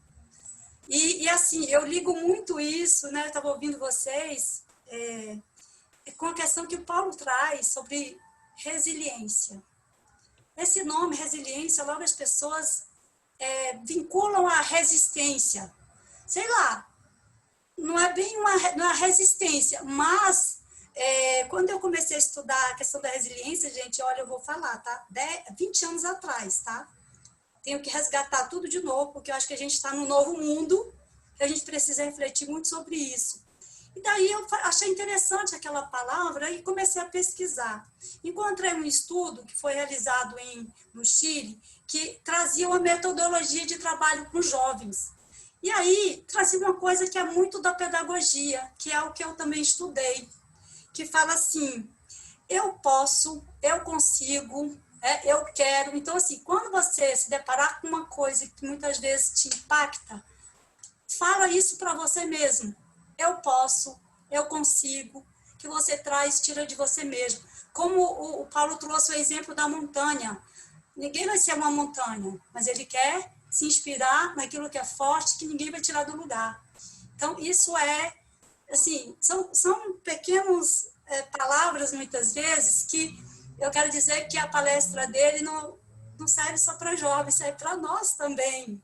E assim, eu ligo muito isso, né? Eu estava ouvindo vocês, com a questão que o Paulo traz sobre resiliência. Esse nome, resiliência, logo as pessoas vinculam a resistência. Sei lá, não é bem uma resistência, mas quando eu comecei a estudar a questão da resiliência, gente, olha, eu vou falar, tá? 20 anos atrás, tá? Tenho que resgatar tudo de novo, porque eu acho que a gente está num novo mundo, e a gente precisa refletir muito sobre isso. E daí eu achei interessante aquela palavra e comecei a pesquisar. Encontrei um estudo que foi realizado no Chile, que trazia uma metodologia de trabalho com jovens. E aí trazia uma coisa que é muito da pedagogia, que é o que eu também estudei, que fala assim, eu posso, eu consigo, eu quero. Então, assim, quando você se deparar com uma coisa que muitas vezes te impacta, fala isso para você mesmo. Eu posso, eu consigo, que você tira de você mesmo. Como o Paulo trouxe o exemplo da montanha. Ninguém vai ser uma montanha, mas ele quer se inspirar naquilo que é forte, que ninguém vai tirar do lugar. Então, isso assim, são pequenas palavras, muitas vezes, que eu quero dizer que a palestra dele não serve só para jovens, serve para nós também.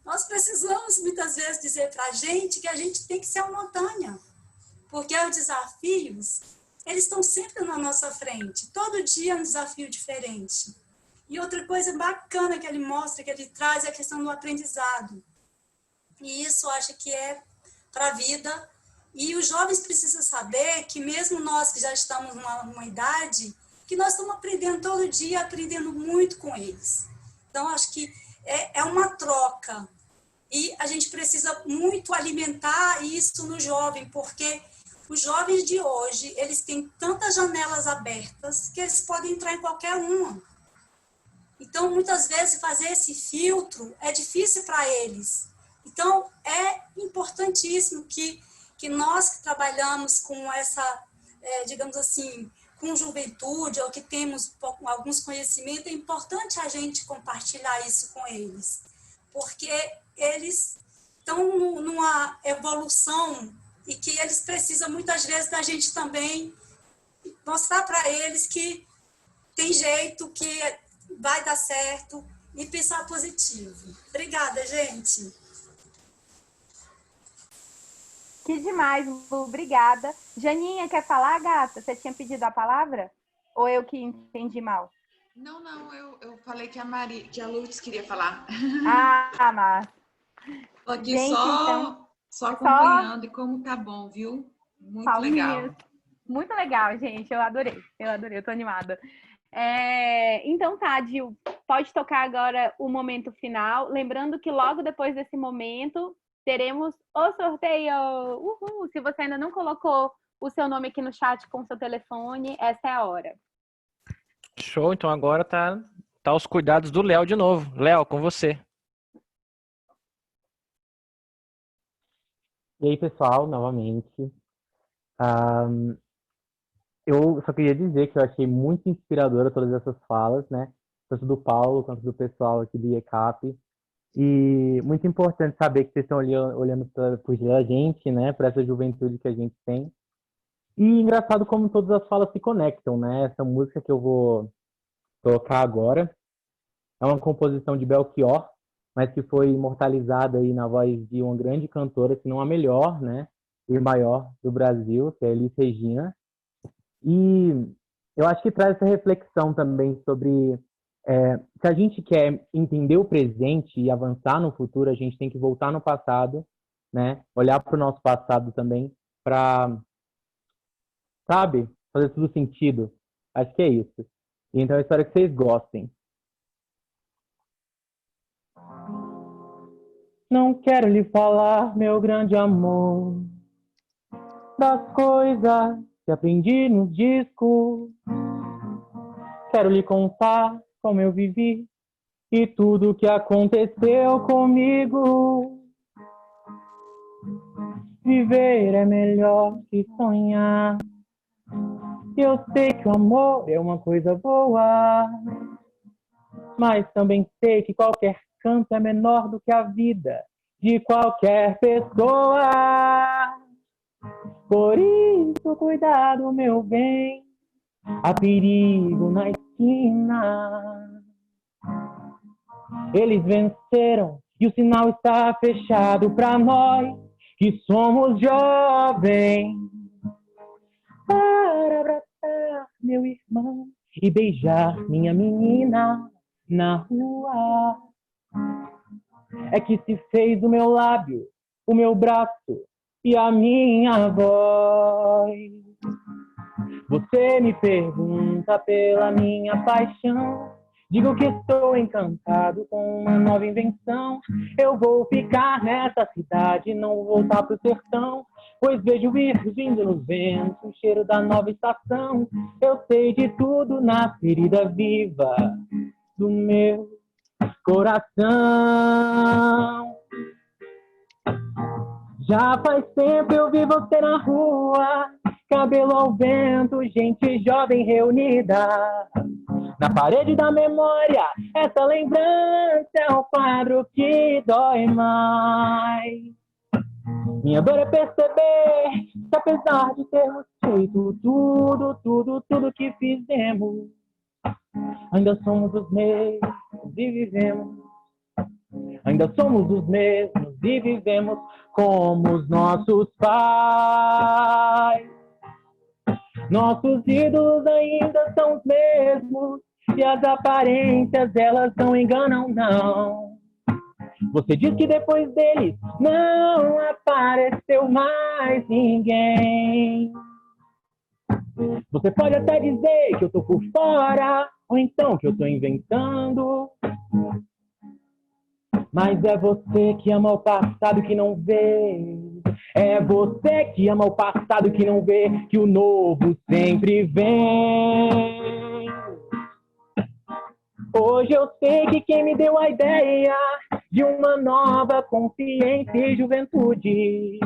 Nós precisamos, muitas vezes, dizer para a gente que a gente tem que ser uma montanha, porque os desafios, eles estão sempre na nossa frente. Todo dia é um desafio diferente. E outra coisa bacana que ele mostra, que ele traz, é a questão do aprendizado. E isso eu acho que é para a vida. E os jovens precisam saber que mesmo nós que já estamos numa idade, que nós estamos aprendendo todo dia, aprendendo muito com eles. Então, acho que é uma troca. E a gente precisa muito alimentar isso no jovem, porque os jovens de hoje, eles têm tantas janelas abertas que eles podem entrar em qualquer uma. Então, muitas vezes, fazer esse filtro é difícil para eles. Então, é importantíssimo que nós que trabalhamos com essa, digamos assim, com juventude, ou que temos alguns conhecimentos, é importante a gente compartilhar isso com eles, porque eles estão numa evolução e que eles precisam, muitas vezes, da gente também mostrar para eles que tem jeito, que vai dar certo e pensar positivo. Obrigada, gente. Que demais, Lu. Obrigada. Janinha, quer falar, gata? Você tinha pedido a palavra? Ou eu que entendi mal? Não, eu falei que a Lourdes queria falar. Ah, mas... Tô aqui gente, só acompanhando, e como tá bom, viu? Muito palminhas. legal. Muito legal, gente. Eu adorei, eu tô animada. Então tá, Dil, pode tocar agora o momento final. Lembrando que logo depois desse momento teremos o sorteio. Uhul! Se você ainda não colocou o seu nome aqui no chat com o seu telefone, essa é a hora. Show, então agora tá aos cuidados do Léo de novo. Léo, com você. E aí, pessoal, novamente. Eu só queria dizer que eu achei muito inspiradora todas essas falas, né? Tanto do Paulo quanto do pessoal aqui do IECAP. E muito importante saber que vocês estão olhando para a gente, né? Para essa juventude que a gente tem. E engraçado como todas as falas se conectam, né? Essa música que eu vou tocar agora é uma composição de Belchior, mas que foi imortalizada aí na voz de uma grande cantora, se não a melhor, né? E maior do Brasil, que é Elis Regina. E eu acho que traz essa reflexão também sobre se a gente quer entender o presente e avançar no futuro, a gente tem que voltar no passado, né? Olhar para o nosso passado também para, sabe, fazer tudo sentido. Acho que é isso. Então eu espero que vocês gostem. Não quero lhe falar, meu grande amor, das coisas que aprendi nos discos. Quero lhe contar como eu vivi e tudo que aconteceu comigo. Viver é melhor que sonhar. Eu sei que o amor é uma coisa boa, mas também sei que qualquer canto é menor do que a vida. de qualquer pessoa. Por isso, cuidado, meu bem, há perigo na esquina. Eles venceram e o sinal está fechado para nós que somos jovens. Para abraçar meu irmão e beijar minha menina na rua. É que se fez o meu lábio, o meu braço e a minha voz. Você me pergunta pela minha paixão. Digo que estou encantado com uma nova invenção. Eu vou ficar nessa cidade, não vou voltar pro sertão, pois vejo ir vindo no vento o cheiro da nova estação. Eu sei de tudo na ferida viva do meu coração. Já faz tempo eu vi você na rua, cabelo ao vento, gente jovem reunida. Na parede da memória, essa lembrança é um quadro que dói mais. Minha dor é perceber que apesar de termos feito tudo que fizemos, ainda somos os mesmos e vivemos. Ainda somos os mesmos e vivemos como os nossos pais. Nossos ídolos ainda são os mesmos e as aparências, elas não enganam, não. Você diz que depois deles não apareceu mais ninguém. Você pode até dizer que eu tô por fora, ou então que eu tô inventando. Mas é você que ama o passado que não vê. É você que ama o passado que não vê que o novo sempre vem. Hoje eu sei que quem me deu a ideia de uma nova consciência e juventude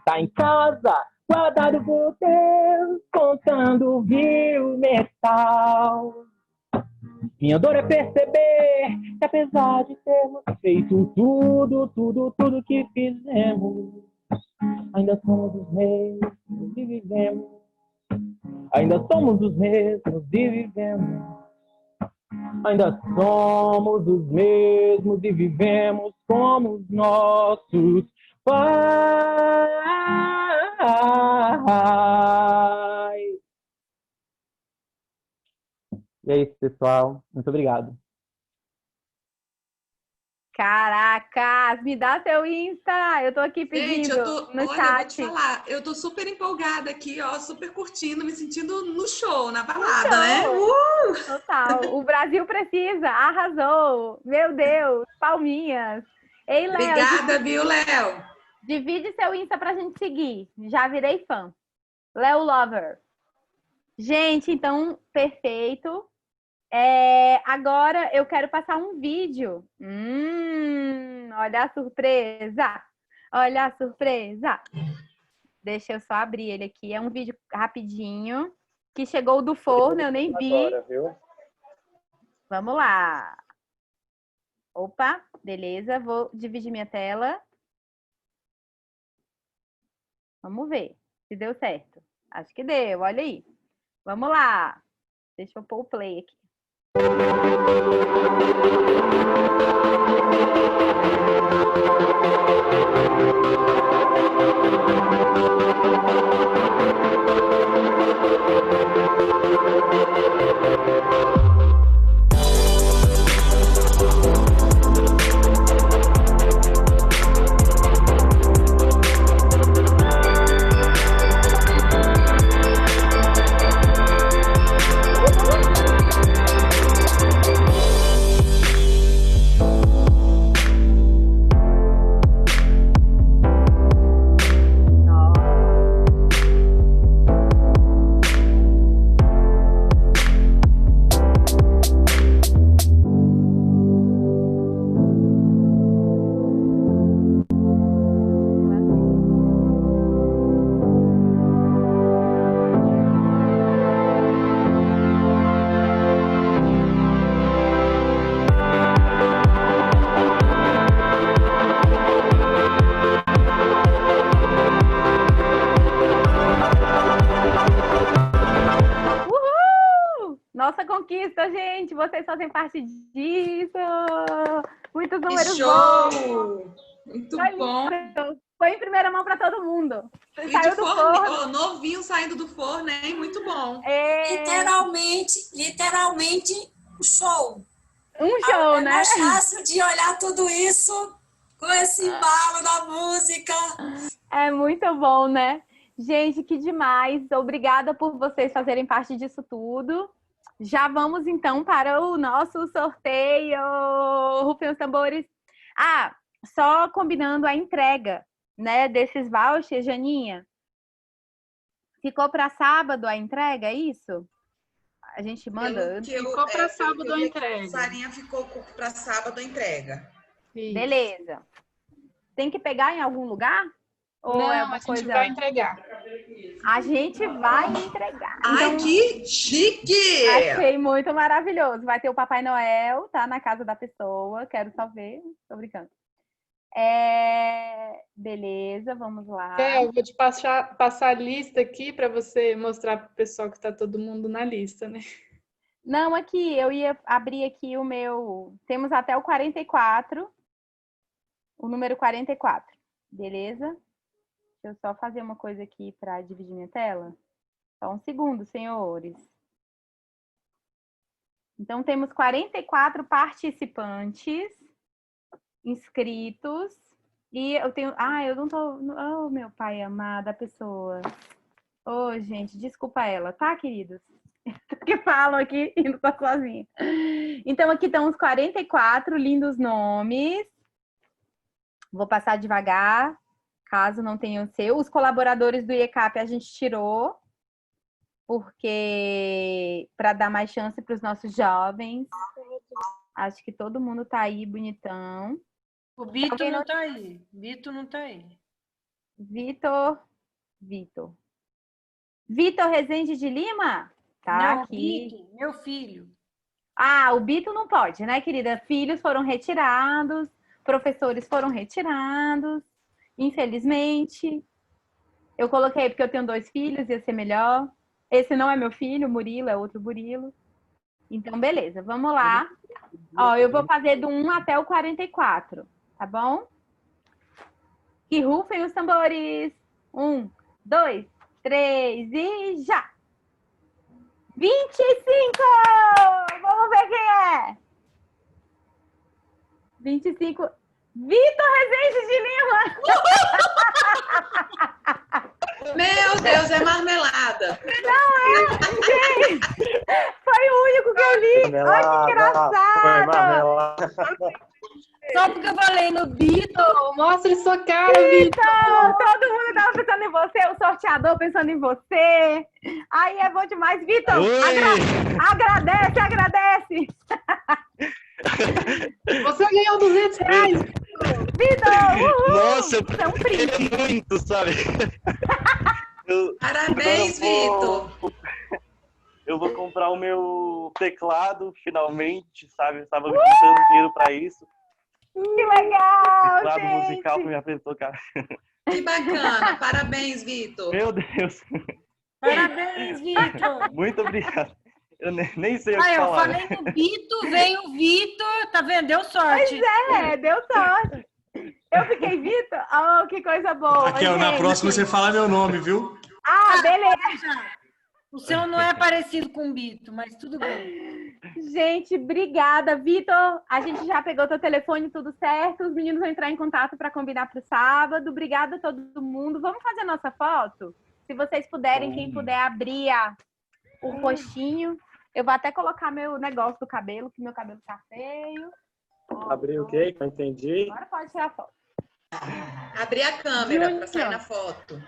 tá em casa, guardado por Deus, contando vil metal. Minha dor é perceber que apesar de termos feito tudo que fizemos, ainda somos os mesmos e vivemos. Ainda somos os mesmos e vivemos. Ainda somos os mesmos e vivemos como os nossos pais. E é isso, pessoal. Muito obrigado. Caracas, me dá seu Insta. Eu tô aqui pedindo. Gente, no olha, chat. eu vou te falar, eu tô super empolgada aqui, ó, super curtindo, me sentindo no show, na balada, né? Total. O Brasil precisa. Arrasou. Meu Deus. Palminhas. Ei, Léo. Obrigada, viu, Léo? Divide seu Insta pra gente seguir. Já virei fã. Léo Lover. Gente, então, perfeito. Agora eu quero passar um vídeo. Olha a surpresa. Olha a surpresa. Deixa eu só abrir ele aqui. É um vídeo rapidinho que chegou do forno, eu nem vi. Agora, viu? Vamos lá. Opa, beleza. Vou dividir minha tela. Vamos ver se deu certo. Acho que deu, olha aí. Vamos lá. Deixa eu pôr o play aqui. conquista, gente. Vocês fazem parte disso. Muitos Que números show! bons. Muito Foi bom. lindo. Foi em primeira mão para todo mundo. E Saiu de do forno, forno. ó, novinho saindo do forno, hein? Muito bom. Literalmente, um show. Um show, É né? mais fácil de olhar tudo isso com esse embalo da música. É muito bom, né? Gente, que demais. Obrigada por vocês fazerem parte disso tudo. Já vamos, então, para o nosso sorteio. Rufem os tambores. Ah, só combinando a entrega, né, desses vouchers, Janinha. Ficou para sábado a entrega, é isso? A gente manda... Ficou para sábado a entrega. Sarinha ficou para sábado a entrega. Isso. Beleza. Tem que pegar em algum lugar? Ou Não, é uma a gente coisa... vai entregar. A gente vai entregar. Ai, Então, que chique! achei muito maravilhoso. Vai ter o Papai Noel, tá? Na casa da pessoa. Quero só ver. Tô brincando. Beleza, vamos lá. Eu vou te passar a lista aqui para você mostrar para o pessoal que está todo mundo na lista, né? Não, aqui, eu ia abrir aqui o meu... Temos até o 44. O número 44. Beleza? Deixa eu só fazer uma coisa aqui para dividir minha tela. Só um segundo, senhores. Então, temos 44 participantes inscritos. E eu tenho... Ah, eu não tô... Oh, meu pai amado, a pessoa. Oh, gente, desculpa ela, tá, queridos? Que falam aqui e não tô sozinha. Então, aqui estão os 44 lindos nomes. Vou passar devagar, caso não tenham seu. Os colaboradores do IECAP a gente tirou, porque para dar mais chance para os nossos jovens. Acho que todo mundo tá aí bonitão. O Vitor não tá aí. Vitor não tá aí. Vitor Rezende de Lima? Tá não, aqui. Vitor, meu filho. Ah, o Bito não pode, né, querida? Filhos foram retirados, professores foram retirados, infelizmente. Eu coloquei porque eu tenho 2 filhos, ia ser melhor. Esse não é meu filho, o Murilo, é outro Murilo. Então, beleza, vamos lá. Ó, eu vou fazer do 1 até o 44, tá bom? Que rufem os tambores. 1, 2, 3 e já! 25! Vamos ver quem é! 25. Vitor Rezende de Lima! Meu Deus, é marmelada! Não é, gente! Foi o único que eu li! Olha que engraçado! Só porque eu falei no Vitor. Mostre sua cara, Vitor! Todo mundo tava pensando em você, o sorteador pensando em você. Aí é bom demais. Vitor, agradece! Você ganhou R$200! Vitor! Nossa, eu queria muito, sabe? Parabéns, Vitor! Eu vou comprar o meu teclado, finalmente, sabe? Eu estava juntando dinheiro para isso. Que legal, teclado gente. musical para me aprender a tocar. Que bacana! Parabéns, Vitor! Meu Deus! Parabéns, Vitor! Muito obrigado. Eu nem sei o que eu falar. falei no Vitor, veio o Vitor, tá vendo? Deu sorte. Pois é, deu sorte. Eu fiquei Vitor? Oh, que coisa boa. Raquel, na próxima você fala meu nome, viu? Ah, beleza. O seu não é parecido com o Vitor, mas tudo bem. Gente, obrigada, Vitor. A gente já pegou teu telefone, tudo certo. Os meninos vão entrar em contato para combinar para o sábado. Obrigada a todo mundo. Vamos fazer nossa foto? Se vocês puderem, quem puder abrir o rostinho. Eu vou até colocar meu negócio do cabelo, que meu cabelo tá feio. Abrir o quê? Não entendi. Agora pode tirar a foto. Abrir a câmera para sair na foto.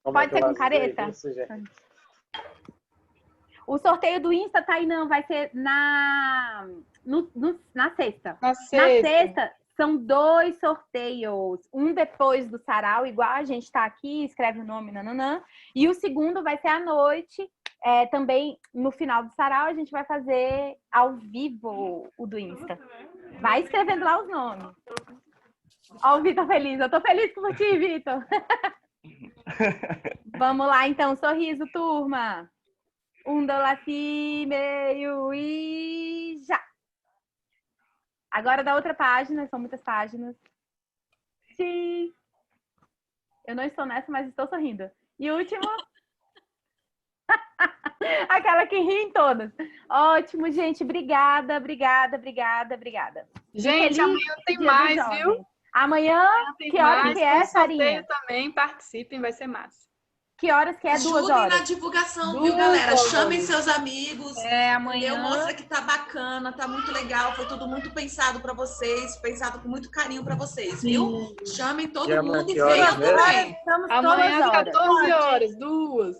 Pode ser com careta? O sorteio do Insta, Tainã, vai ser na sexta. Na sexta, são 2 sorteios. Um depois do sarau, igual a gente tá aqui, escreve o nome, nananã. E o segundo vai ser à noite. Também no final do sarau, a gente vai fazer ao vivo o do Insta. Vai escrevendo lá os nomes. Ó, o Vitor feliz. Eu tô feliz por ti, Vitor. Vamos lá, então. Sorriso, turma. Um, dois, lá, si, meio e já. Agora da outra página, são muitas páginas. Sim. Eu não estou nessa, mas estou sorrindo. E último. Aquela que ri em todas. Ótimo, gente. Obrigada. Gente, Feliz amanhã tem Dia do mais, Jovem. viu? Amanhã, Tem que horas mais, que é, tem sorteio Sarinha? também, participem, vai ser massa. Que horas que é? 2 Ajudem horas? na divulgação, 2 viu, galera? horas. Chamem seus amigos. Amanhã. Entendeu? Mostra que tá bacana, tá muito legal. Foi tudo muito pensado para vocês, pensado com muito carinho para vocês, viu? Chamem todo E amanhã mundo e que horas venham mesmo? também. Estamos Amanhã todas às horas. 14 horas, 2.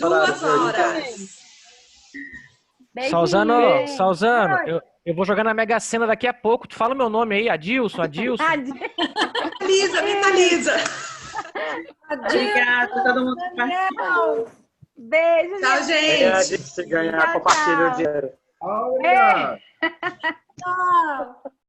2 horas. Beijinho, Salzano, gente. Salzano, Oi. eu vou jogar na Mega Sena daqui a pouco. Tu fala o meu nome aí, Adilson. Vitaliza. Obrigada a todo mundo que participou. Beijo, Tchau, E a gente. gente se ganhar, Tchau, compartilha o tchau. dinheiro. Olha! Tchau.